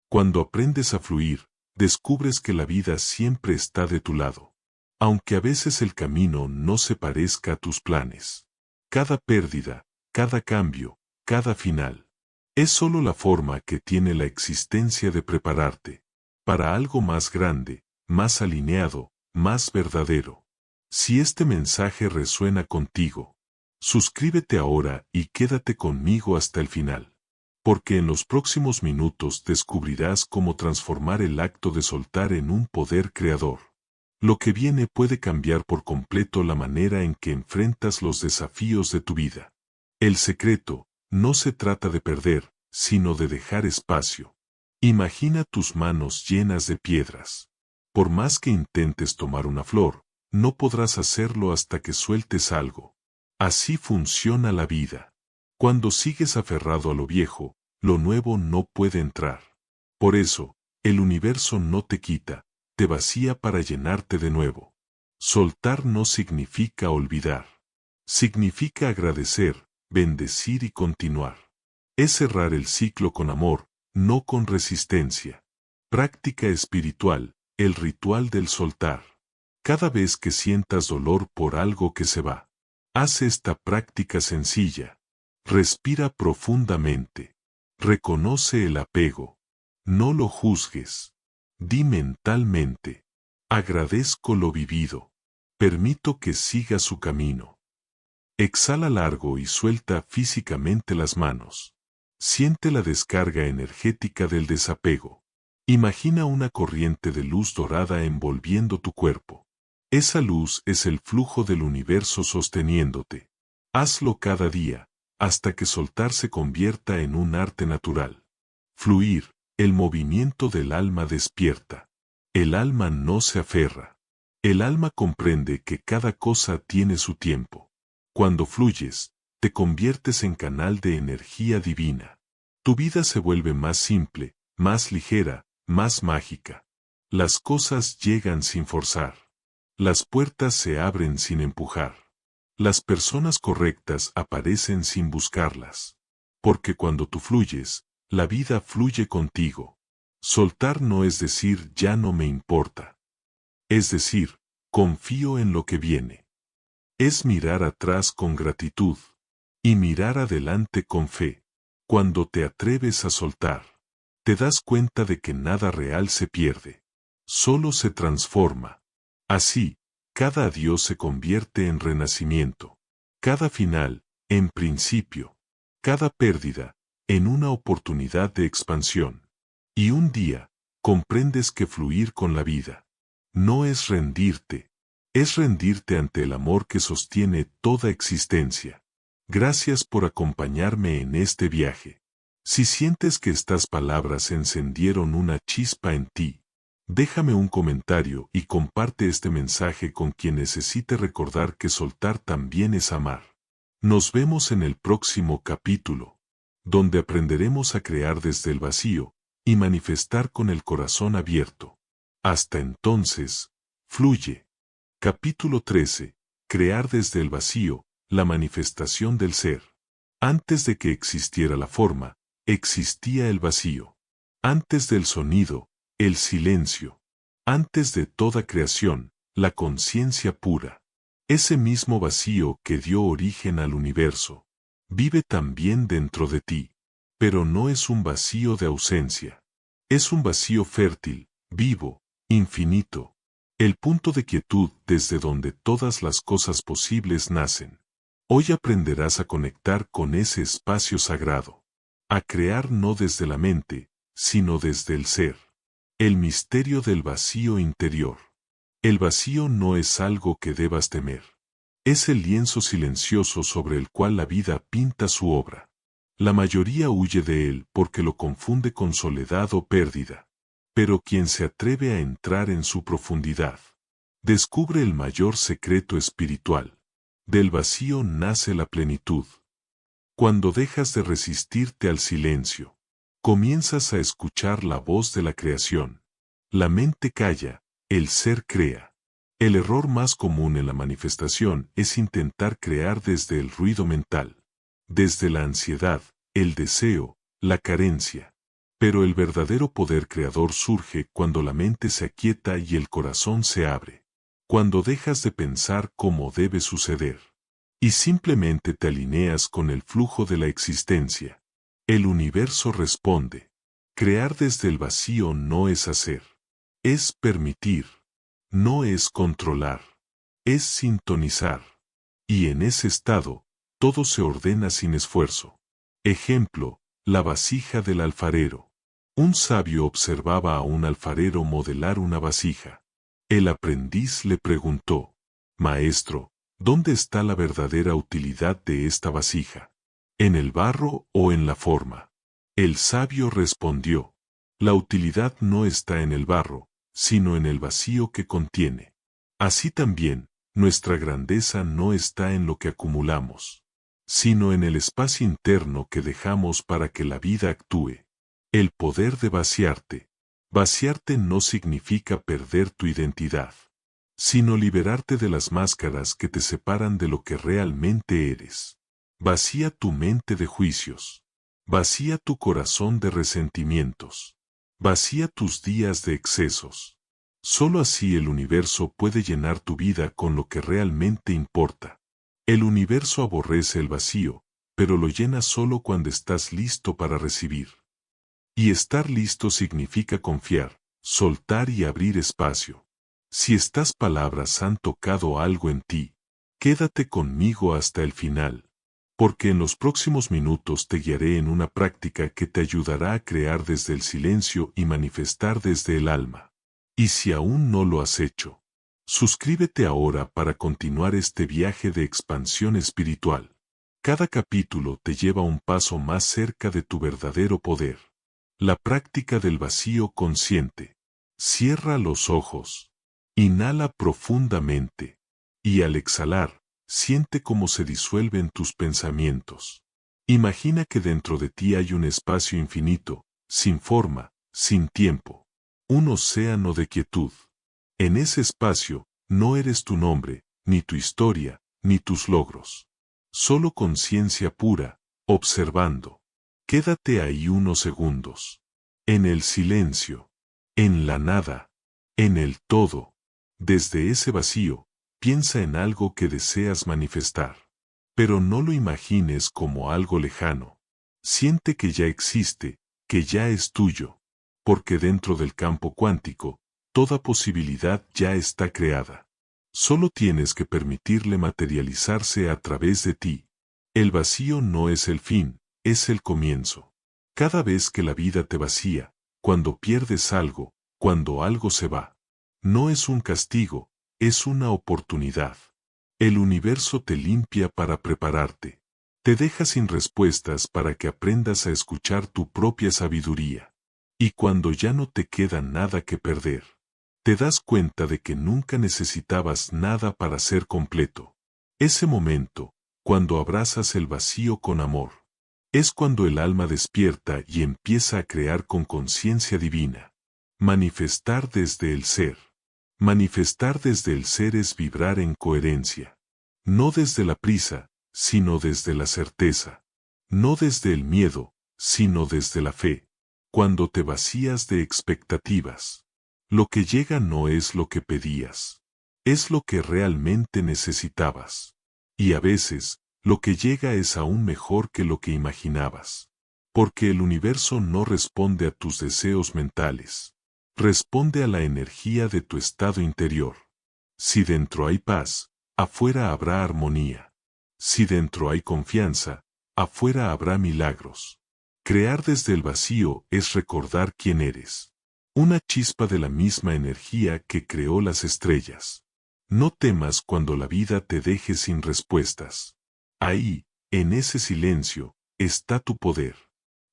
Cuando aprendes a fluir, descubres que la vida siempre está de tu lado. Aunque a veces el camino no se parezca a tus planes. Cada pérdida, cada cambio, cada final, es solo la forma que tiene la existencia de prepararte para algo más grande, más alineado, más verdadero. Si este mensaje resuena contigo, suscríbete ahora y quédate conmigo hasta el final, porque en los próximos minutos descubrirás cómo transformar el acto de soltar en un poder creador. Lo que viene puede cambiar por completo la manera en que enfrentas los desafíos de tu vida. El secreto no se trata de perder, sino de dejar espacio. Imagina tus manos llenas de piedras. Por más que intentes tomar una flor, no podrás hacerlo hasta que sueltes algo. Así funciona la vida. Cuando sigues aferrado a lo viejo, lo nuevo no puede entrar. Por eso, el universo no te quita, te vacía para llenarte de nuevo. Soltar no significa olvidar. Significa agradecer, bendecir y continuar. Es cerrar el ciclo con amor, no con resistencia. Práctica espiritual, el ritual del soltar. Cada vez que sientas dolor por algo que se va, haz esta práctica sencilla. Respira profundamente. Reconoce el apego. No lo juzgues. Di mentalmente: agradezco lo vivido. Permito que siga su camino. Exhala largo y suelta físicamente las manos. Siente la descarga energética del desapego. Imagina una corriente de luz dorada envolviendo tu cuerpo. Esa luz es el flujo del universo sosteniéndote. Hazlo cada día, hasta que soltar se convierta en un arte natural. Fluir, el movimiento del alma despierta. El alma no se aferra. El alma comprende que cada cosa tiene su tiempo. Cuando fluyes, te conviertes en canal de energía divina. Tu vida se vuelve más simple, más ligera, más mágica. Las cosas llegan sin forzar. Las puertas se abren sin empujar. Las personas correctas aparecen sin buscarlas. Porque cuando tú fluyes, la vida fluye contigo. Soltar no es decir ya no me importa. Es decir, confío en lo que viene. Es mirar atrás con gratitud y mirar adelante con fe. Cuando te atreves a soltar, te das cuenta de que nada real se pierde. Solo se transforma. Así, cada adiós se convierte en renacimiento. Cada final, en principio. Cada pérdida, en una oportunidad de expansión. Y un día, comprendes que fluir con la vida no es rendirte. Es rendirte ante el amor que sostiene toda existencia. Gracias por acompañarme en este viaje. Si sientes que estas palabras encendieron una chispa en ti, déjame un comentario y comparte este mensaje con quien necesite recordar que soltar también es amar. Nos vemos en el próximo capítulo, donde aprenderemos a crear desde el vacío y manifestar con el corazón abierto. Hasta entonces, fluye. Capítulo 13. Crear desde el vacío, la manifestación del ser. Antes de que existiera la forma, existía el vacío. Antes del sonido, el silencio. Antes de toda creación, la conciencia pura. Ese mismo vacío que dio origen al universo, vive también dentro de ti. Pero no es un vacío de ausencia. Es un vacío fértil, vivo, infinito. El punto de quietud desde donde todas las cosas posibles nacen. Hoy aprenderás a conectar con ese espacio sagrado. A crear no desde la mente, sino desde el ser. El misterio del vacío interior. El vacío no es algo que debas temer. Es el lienzo silencioso sobre el cual la vida pinta su obra. La mayoría huye de él porque lo confunde con soledad o pérdida. Pero quien se atreve a entrar en su profundidad, descubre el mayor secreto espiritual. Del vacío nace la plenitud. Cuando dejas de resistirte al silencio, comienzas a escuchar la voz de la creación. La mente calla, el ser crea. El error más común en la manifestación es intentar crear desde el ruido mental, desde la ansiedad, el deseo, la carencia. Pero el verdadero poder creador surge cuando la mente se aquieta y el corazón se abre. Cuando dejas de pensar cómo debe suceder. Y simplemente te alineas con el flujo de la existencia. El universo responde. Crear desde el vacío no es hacer. Es permitir. No es controlar. Es sintonizar. Y en ese estado, todo se ordena sin esfuerzo. Ejemplo, la vasija del alfarero. Un sabio observaba a un alfarero modelar una vasija. El aprendiz le preguntó: Maestro, ¿dónde está la verdadera utilidad de esta vasija? ¿En el barro o en la forma? El sabio respondió: La utilidad no está en el barro, sino en el vacío que contiene. Así también, nuestra grandeza no está en lo que acumulamos, sino en el espacio interno que dejamos para que la vida actúe. El poder de vaciarte. Vaciarte no significa perder tu identidad. sino liberarte de las máscaras que te separan de lo que realmente eres. Vacía tu mente de juicios. Vacía tu corazón de resentimientos. Vacía tus días de excesos. Solo así el universo puede llenar tu vida con lo que realmente importa. El universo aborrece el vacío, pero lo llena solo cuando estás listo para recibir. Y estar listo significa confiar, soltar y abrir espacio. Si estas palabras han tocado algo en ti, quédate conmigo hasta el final, porque en los próximos minutos te guiaré en una práctica que te ayudará a crear desde el silencio y manifestar desde el alma. Y si aún no lo has hecho, suscríbete ahora para continuar este viaje de expansión espiritual. Cada capítulo te lleva un paso más cerca de tu verdadero poder. La práctica del vacío consciente. Cierra los ojos. Inhala profundamente. Y al exhalar, siente cómo se disuelven tus pensamientos. Imagina que dentro de ti hay un espacio infinito, sin forma, sin tiempo. Un océano de quietud. En ese espacio, no eres tu nombre, ni tu historia, ni tus logros. Solo conciencia pura, observando. Quédate ahí unos segundos. En el silencio. En la nada. En el todo. Desde ese vacío, piensa en algo que deseas manifestar. Pero no lo imagines como algo lejano. Siente que ya existe, que ya es tuyo. Porque dentro del campo cuántico, toda posibilidad ya está creada. Solo tienes que permitirle materializarse a través de ti. El vacío no es el fin, es el comienzo. Cada vez que la vida te vacía, cuando pierdes algo, cuando algo se va, no es un castigo, es una oportunidad. El universo te limpia para prepararte. Te deja sin respuestas para que aprendas a escuchar tu propia sabiduría. Y cuando ya no te queda nada que perder, te das cuenta de que nunca necesitabas nada para ser completo. Ese momento, cuando abrazas el vacío con amor, es cuando el alma despierta y empieza a crear con conciencia divina. Manifestar desde el ser. Manifestar desde el ser es vibrar en coherencia. No desde la prisa, sino desde la certeza. No desde el miedo, sino desde la fe. Cuando te vacías de expectativas, lo que llega no es lo que pedías, es lo que realmente necesitabas. Y a veces, lo que llega es aún mejor que lo que imaginabas. Porque el universo no responde a tus deseos mentales, responde a la energía de tu estado interior. Si dentro hay paz, afuera habrá armonía. Si dentro hay confianza, afuera habrá milagros. Crear desde el vacío es recordar quién eres. Una chispa de la misma energía que creó las estrellas. No temas cuando la vida te deje sin respuestas. Ahí, en ese silencio, está tu poder.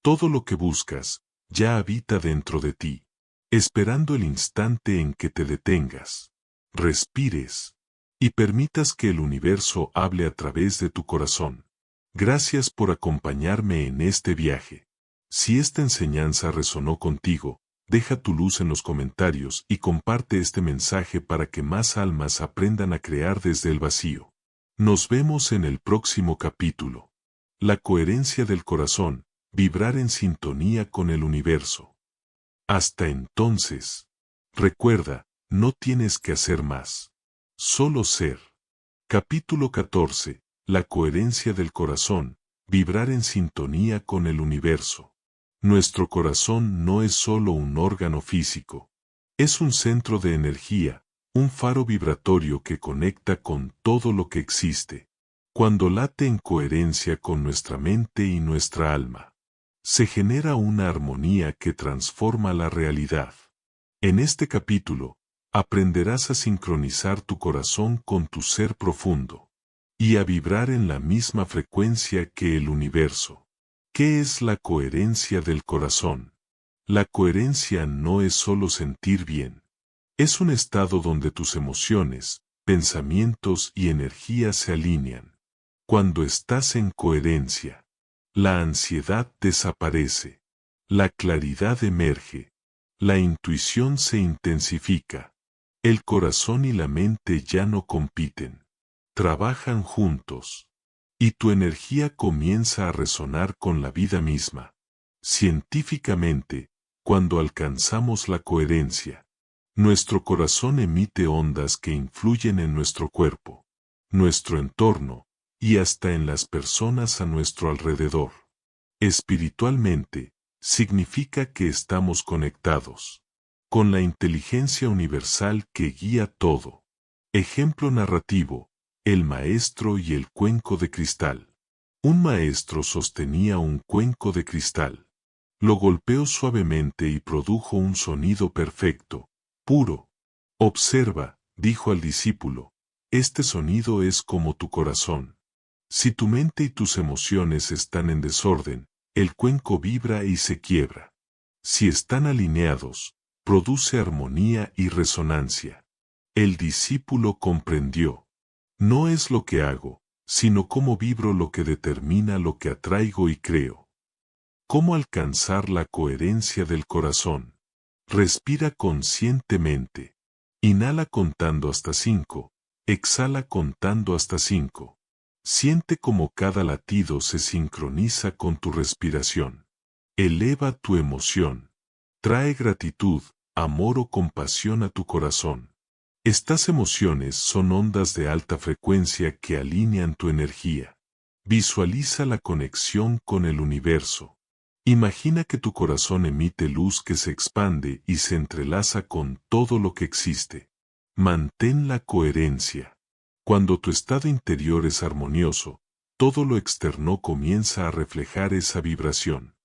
Todo lo que buscas, ya habita dentro de ti, esperando el instante en que te detengas, respires, y permitas que el universo hable a través de tu corazón. Gracias por acompañarme en este viaje. Si esta enseñanza resonó contigo, deja tu luz en los comentarios y comparte este mensaje para que más almas aprendan a crear desde el vacío. Nos vemos en el próximo capítulo. La coherencia del corazón, vibrar en sintonía con el universo. Hasta entonces, recuerda, no tienes que hacer más. Solo ser. Capítulo 14. La coherencia del corazón, vibrar en sintonía con el universo. Nuestro corazón no es solo un órgano físico. Es un centro de energía, un faro vibratorio que conecta con todo lo que existe. Cuando late en coherencia con nuestra mente y nuestra alma, se genera una armonía que transforma la realidad. En este capítulo, aprenderás a sincronizar tu corazón con tu ser profundo y a vibrar en la misma frecuencia que el universo. ¿Qué es la coherencia del corazón? La coherencia no es solo sentir bien. Es un estado donde tus emociones, pensamientos y energías se alinean. Cuando estás en coherencia, la ansiedad desaparece, la claridad emerge, la intuición se intensifica, El corazón y la mente ya no compiten. Trabajan juntos. Y tu energía comienza a resonar con la vida misma. Científicamente, cuando alcanzamos la coherencia, nuestro corazón emite ondas que influyen en nuestro cuerpo, nuestro entorno, y hasta en las personas a nuestro alrededor. Espiritualmente, significa que estamos conectados con la inteligencia universal que guía todo. Ejemplo narrativo: el maestro y el cuenco de cristal. Un maestro sostenía un cuenco de cristal. Lo golpeó suavemente y produjo un sonido perfecto, puro. Observa, dijo al discípulo, este sonido es como tu corazón. Si tu mente y tus emociones están en desorden, el cuenco vibra y se quiebra. Si están alineados, produce armonía y resonancia. El discípulo comprendió. No es lo que hago, sino cómo vibro lo que determina lo que atraigo y creo. ¿Cómo alcanzar la coherencia del corazón? Respira conscientemente. Inhala contando hasta 5, exhala contando hasta 5. Siente cómo cada latido se sincroniza con tu respiración. Eleva tu emoción. Trae gratitud, amor o compasión a tu corazón. Estas emociones son ondas de alta frecuencia que alinean tu energía. Visualiza la conexión con el universo. Imagina que tu corazón emite luz que se expande y se entrelaza con todo lo que existe. Mantén la coherencia. Cuando tu estado interior es armonioso, todo lo externo comienza a reflejar esa vibración.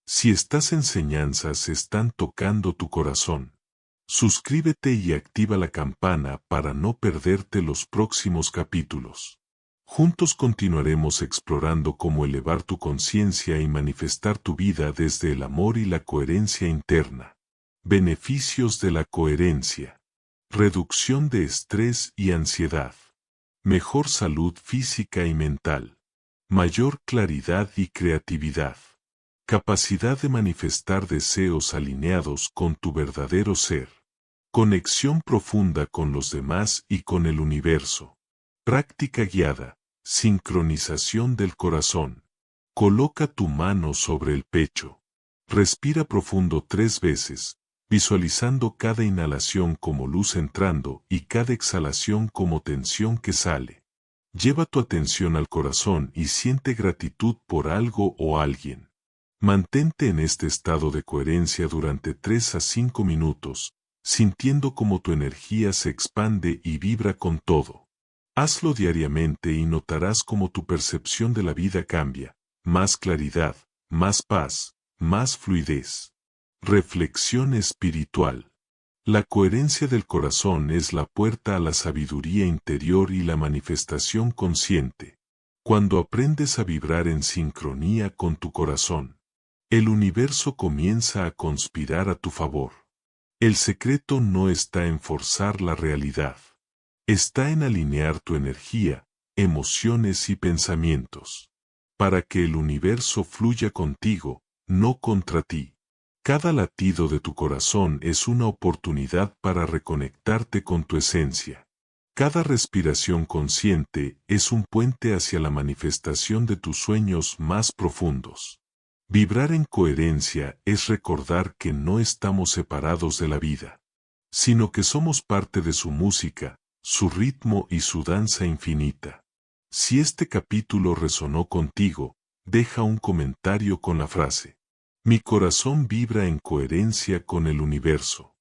Si estas enseñanzas están tocando tu corazón, suscríbete y activa la campana para no perderte los próximos capítulos. Juntos continuaremos explorando cómo elevar tu conciencia y manifestar tu vida desde el amor y la coherencia interna. Beneficios de la coherencia. Reducción de estrés y ansiedad. Mejor salud física y mental. Mayor claridad y creatividad. Capacidad de manifestar deseos alineados con tu verdadero ser. Conexión profunda con los demás y con el universo. Práctica guiada. Sincronización del corazón. Coloca tu mano sobre el pecho. Respira profundo 3 veces, visualizando cada inhalación como luz entrando y cada exhalación como tensión que sale. Lleva tu atención al corazón y siente gratitud por algo o alguien. Mantente en este estado de coherencia durante 3 a 5 minutos, sintiendo cómo tu energía se expande y vibra con todo. Hazlo diariamente y notarás cómo tu percepción de la vida cambia, más claridad, más paz, más fluidez. Reflexión espiritual. La coherencia del corazón es la puerta a la sabiduría interior y la manifestación consciente. Cuando aprendes a vibrar en sincronía con tu corazón, el universo comienza a conspirar a tu favor. El secreto no está en forzar la realidad. Está en alinear tu energía, emociones y pensamientos. Para que el universo fluya contigo, no contra ti. Cada latido de tu corazón es una oportunidad para reconectarte con tu esencia. Cada respiración consciente es un puente hacia la manifestación de tus sueños más profundos. Vibrar en coherencia es recordar que no estamos separados de la vida, sino que somos parte de su música, su ritmo y su danza infinita. Si este capítulo resonó contigo, deja un comentario con la frase: mi corazón vibra en coherencia con el universo.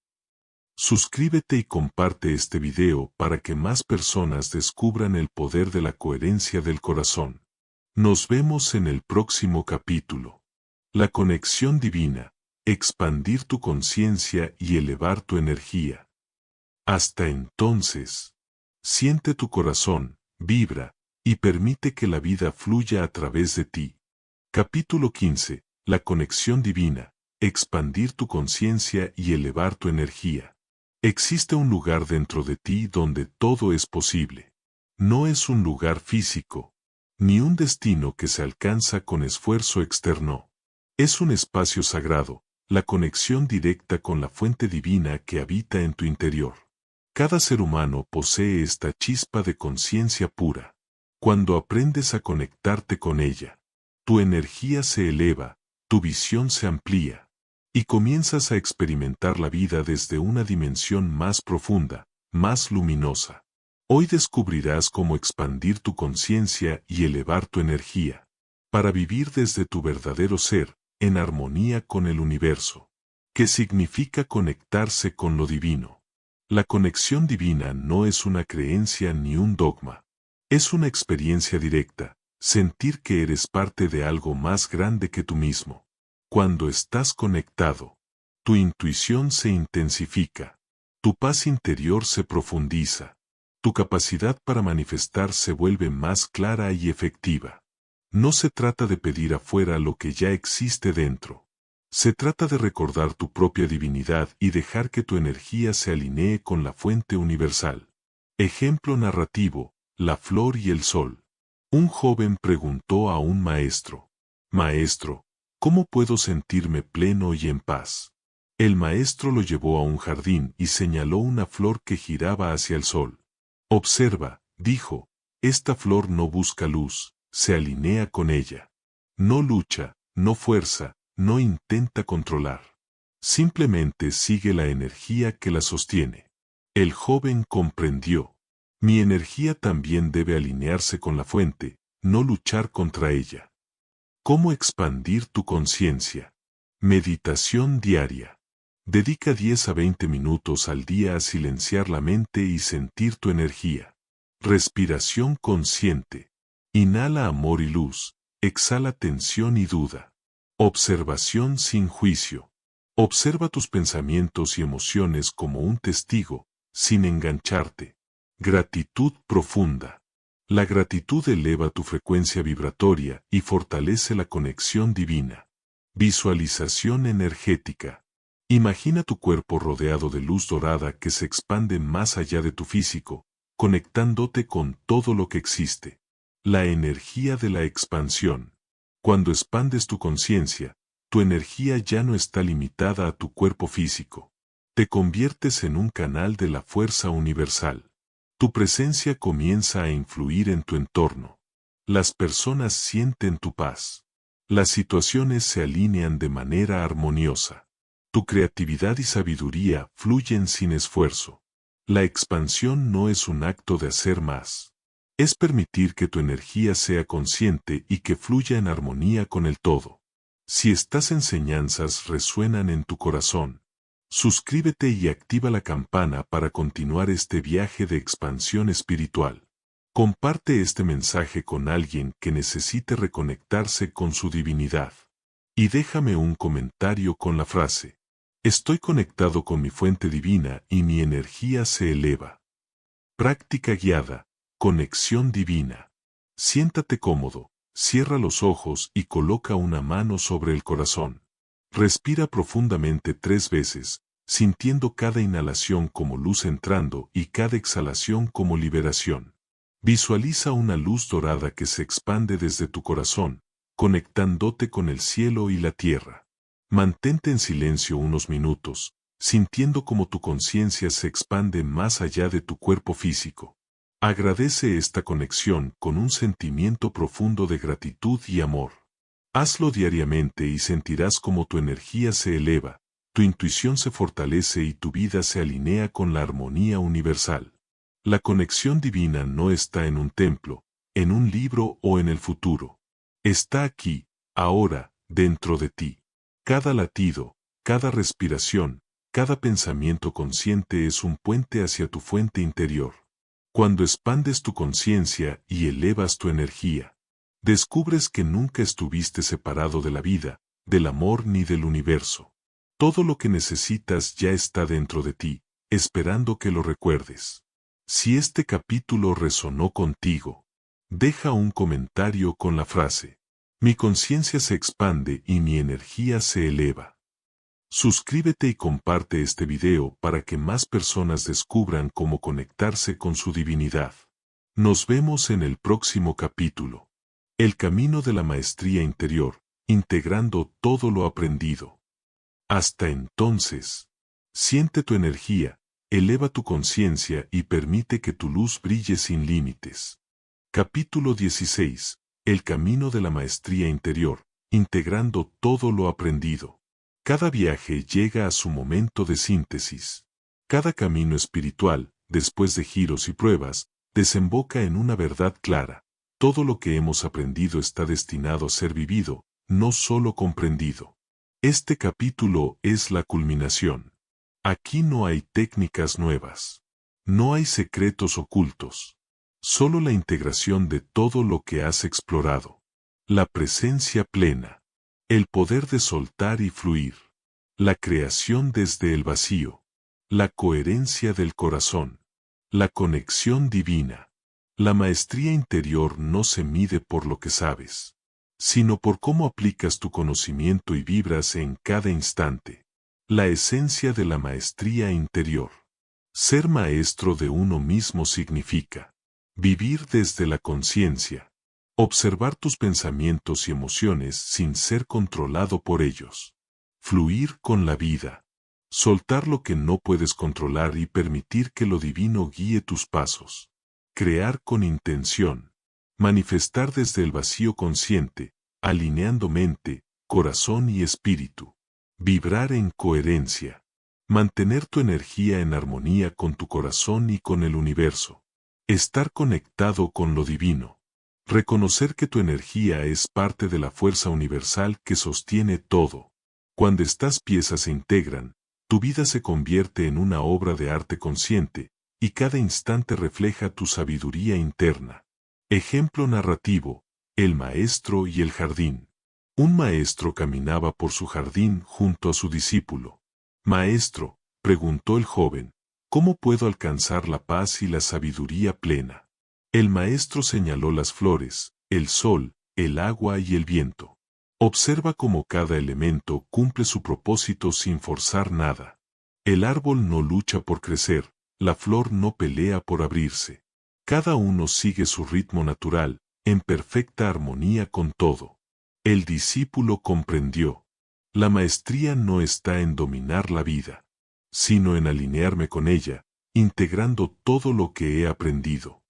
Suscríbete y comparte este video para que más personas descubran el poder de la coherencia del corazón. Nos vemos en el próximo capítulo. La conexión divina, expandir tu conciencia y elevar tu energía. Hasta entonces, siente tu corazón, vibra, y permite que la vida fluya a través de ti. Capítulo 15. La conexión divina, expandir tu conciencia y elevar tu energía. Existe un lugar dentro de ti donde todo es posible. No es un lugar físico, ni un destino que se alcanza con esfuerzo externo. Es un espacio sagrado, la conexión directa con la fuente divina que habita en tu interior. Cada ser humano posee esta chispa de conciencia pura. Cuando aprendes a conectarte con ella, tu energía se eleva, tu visión se amplía, y comienzas a experimentar la vida desde una dimensión más profunda, más luminosa. Hoy descubrirás cómo expandir tu conciencia y elevar tu energía, para vivir desde tu verdadero ser, en armonía con el universo, que significa conectarse con lo divino. La conexión divina no es una creencia ni un dogma. Es una experiencia directa, sentir que eres parte de algo más grande que tú mismo. Cuando estás conectado, tu intuición se intensifica, tu paz interior se profundiza, tu capacidad para manifestar se vuelve más clara y efectiva. No se trata de pedir afuera lo que ya existe dentro. Se trata de recordar tu propia divinidad y dejar que tu energía se alinee con la fuente universal. Ejemplo narrativo: la flor y el sol. Un joven preguntó a un maestro: Maestro, ¿cómo puedo sentirme pleno y en paz? El maestro lo llevó a un jardín y señaló una flor que giraba hacia el sol. Observa, dijo, esta flor no busca luz, se alinea con ella. No lucha, no fuerza, no intenta controlar. Simplemente sigue la energía que la sostiene. El joven comprendió. Mi energía también debe alinearse con la fuente, no luchar contra ella. ¿Cómo expandir tu conciencia? Meditación diaria. Dedica 10 a 20 minutos al día a silenciar la mente y sentir tu energía. Respiración consciente. Inhala amor y luz, exhala tensión y duda. Observación sin juicio. Observa tus pensamientos y emociones como un testigo, sin engancharte. Gratitud profunda. La gratitud eleva tu frecuencia vibratoria y fortalece la conexión divina. Visualización energética. Imagina tu cuerpo rodeado de luz dorada que se expande más allá de tu físico, conectándote con todo lo que existe. La energía de la expansión. Cuando expandes tu conciencia, tu energía ya no está limitada a tu cuerpo físico. Te conviertes en un canal de la fuerza universal. Tu presencia comienza a influir en tu entorno. Las personas sienten tu paz. Las situaciones se alinean de manera armoniosa. Tu creatividad y sabiduría fluyen sin esfuerzo. La expansión no es un acto de hacer más. Es permitir que tu energía sea consciente y que fluya en armonía con el todo. Si estas enseñanzas resuenan en tu corazón, suscríbete y activa la campana para continuar este viaje de expansión espiritual. Comparte este mensaje con alguien que necesite reconectarse con su divinidad. Y déjame un comentario con la frase: estoy conectado con mi fuente divina y mi energía se eleva. Práctica guiada. Conexión divina. Siéntate cómodo, cierra los ojos y coloca una mano sobre el corazón. Respira profundamente 3 veces, sintiendo cada inhalación como luz entrando y cada exhalación como liberación. Visualiza una luz dorada que se expande desde tu corazón, conectándote con el cielo y la tierra. Mantente en silencio unos minutos, sintiendo cómo tu conciencia se expande más allá de tu cuerpo físico. Agradece esta conexión con un sentimiento profundo de gratitud y amor. Hazlo diariamente y sentirás cómo tu energía se eleva, tu intuición se fortalece y tu vida se alinea con la armonía universal. La conexión divina no está en un templo, en un libro o en el futuro. Está aquí, ahora, dentro de ti. Cada latido, cada respiración, cada pensamiento consciente es un puente hacia tu fuente interior. Cuando expandes tu conciencia y elevas tu energía, descubres que nunca estuviste separado de la vida, del amor ni del universo. Todo lo que necesitas ya está dentro de ti, esperando que lo recuerdes. Si este capítulo resonó contigo, deja un comentario con la frase: mi conciencia se expande y mi energía se eleva. Suscríbete y comparte este video para que más personas descubran cómo conectarse con su divinidad. Nos vemos en el próximo capítulo. El camino de la maestría interior, integrando todo lo aprendido. Hasta entonces, siente tu energía, eleva tu conciencia y permite que tu luz brille sin límites. Capítulo 16. El camino de la maestría interior, integrando todo lo aprendido. Cada viaje llega a su momento de síntesis. Cada camino espiritual, después de giros y pruebas, desemboca en una verdad clara. Todo lo que hemos aprendido está destinado a ser vivido, no solo comprendido. Este capítulo es la culminación. Aquí no hay técnicas nuevas. No hay secretos ocultos. Solo la integración de todo lo que has explorado. La presencia plena. El poder de soltar y fluir. La creación desde el vacío. La coherencia del corazón. La conexión divina. La maestría interior no se mide por lo que sabes, sino por cómo aplicas tu conocimiento y vibras en cada instante. La esencia de la maestría interior. Ser maestro de uno mismo significa vivir desde la conciencia, observar tus pensamientos y emociones sin ser controlado por ellos, fluir con la vida, soltar lo que no puedes controlar y permitir que lo divino guíe tus pasos, crear con intención, manifestar desde el vacío consciente, alineando mente, corazón y espíritu, vibrar en coherencia, mantener tu energía en armonía con tu corazón y con el universo, estar conectado con lo divino, reconocer que tu energía es parte de la fuerza universal que sostiene todo. Cuando estas piezas se integran, tu vida se convierte en una obra de arte consciente, y cada instante refleja tu sabiduría interna. Ejemplo narrativo: el maestro y el jardín. Un maestro caminaba por su jardín junto a su discípulo. Maestro, preguntó el joven, ¿cómo puedo alcanzar la paz y la sabiduría plena? El maestro señaló las flores, el sol, el agua y el viento. Observa cómo cada elemento cumple su propósito sin forzar nada. El árbol no lucha por crecer, la flor no pelea por abrirse. Cada uno sigue su ritmo natural, en perfecta armonía con todo. El discípulo comprendió. La maestría no está en dominar la vida, sino en alinearme con ella, integrando todo lo que he aprendido.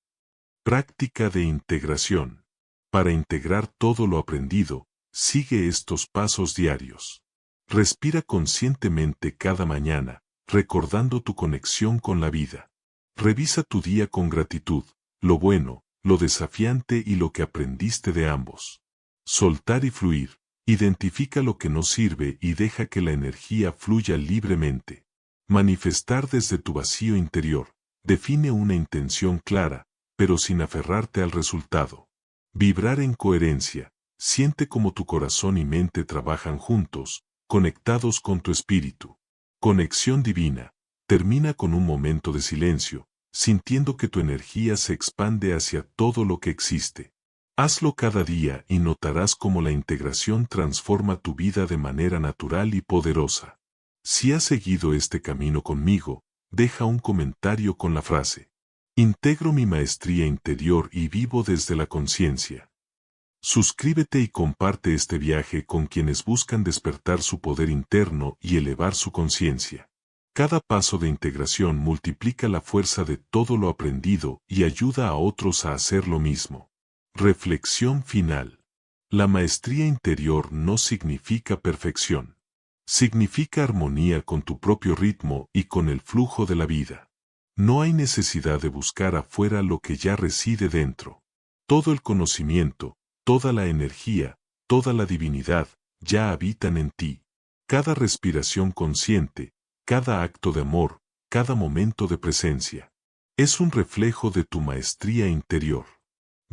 Práctica de integración. Para integrar todo lo aprendido, sigue estos pasos diarios. Respira conscientemente cada mañana, recordando tu conexión con la vida. Revisa tu día con gratitud, lo bueno, lo desafiante y lo que aprendiste de ambos. Soltar y fluir. Identifica lo que no sirve y deja que la energía fluya libremente. Manifestar desde tu vacío interior. Define una intención clara, pero sin aferrarte al resultado. Vibrar en coherencia. Siente cómo tu corazón y mente trabajan juntos, conectados con tu espíritu. Conexión divina. Termina con un momento de silencio, sintiendo que tu energía se expande hacia todo lo que existe. Hazlo cada día y notarás cómo la integración transforma tu vida de manera natural y poderosa. Si has seguido este camino conmigo, deja un comentario con la frase: integro mi maestría interior y vivo desde la conciencia. Suscríbete y comparte este viaje con quienes buscan despertar su poder interno y elevar su conciencia. Cada paso de integración multiplica la fuerza de todo lo aprendido y ayuda a otros a hacer lo mismo. Reflexión final. La maestría interior no significa perfección. Significa armonía con tu propio ritmo y con el flujo de la vida. No hay necesidad de buscar afuera lo que ya reside dentro. Todo el conocimiento, toda la energía, toda la divinidad, ya habitan en ti. Cada respiración consciente, cada acto de amor, cada momento de presencia, es un reflejo de tu maestría interior.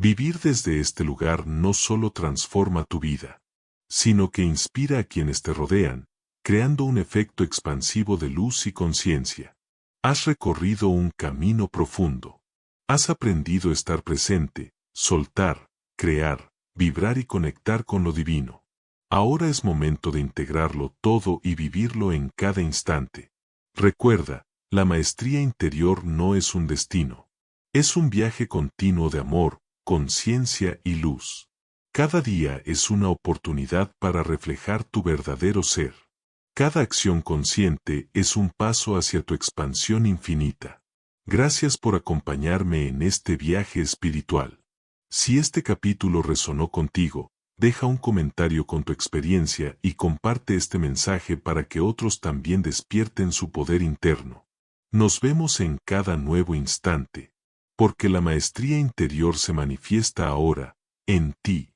Vivir desde este lugar no solo transforma tu vida, sino que inspira a quienes te rodean, creando un efecto expansivo de luz y conciencia. Has recorrido un camino profundo. Has aprendido a estar presente, soltar, crear, vibrar y conectar con lo divino. Ahora es momento de integrarlo todo y vivirlo en cada instante. Recuerda, la maestría interior no es un destino. Es un viaje continuo de amor, conciencia y luz. Cada día es una oportunidad para reflejar tu verdadero ser. Cada acción consciente es un paso hacia tu expansión infinita. Gracias por acompañarme en este viaje espiritual. Si este capítulo resonó contigo, deja un comentario con tu experiencia y comparte este mensaje para que otros también despierten su poder interno. Nos vemos en cada nuevo instante, porque la maestría interior se manifiesta ahora, en ti.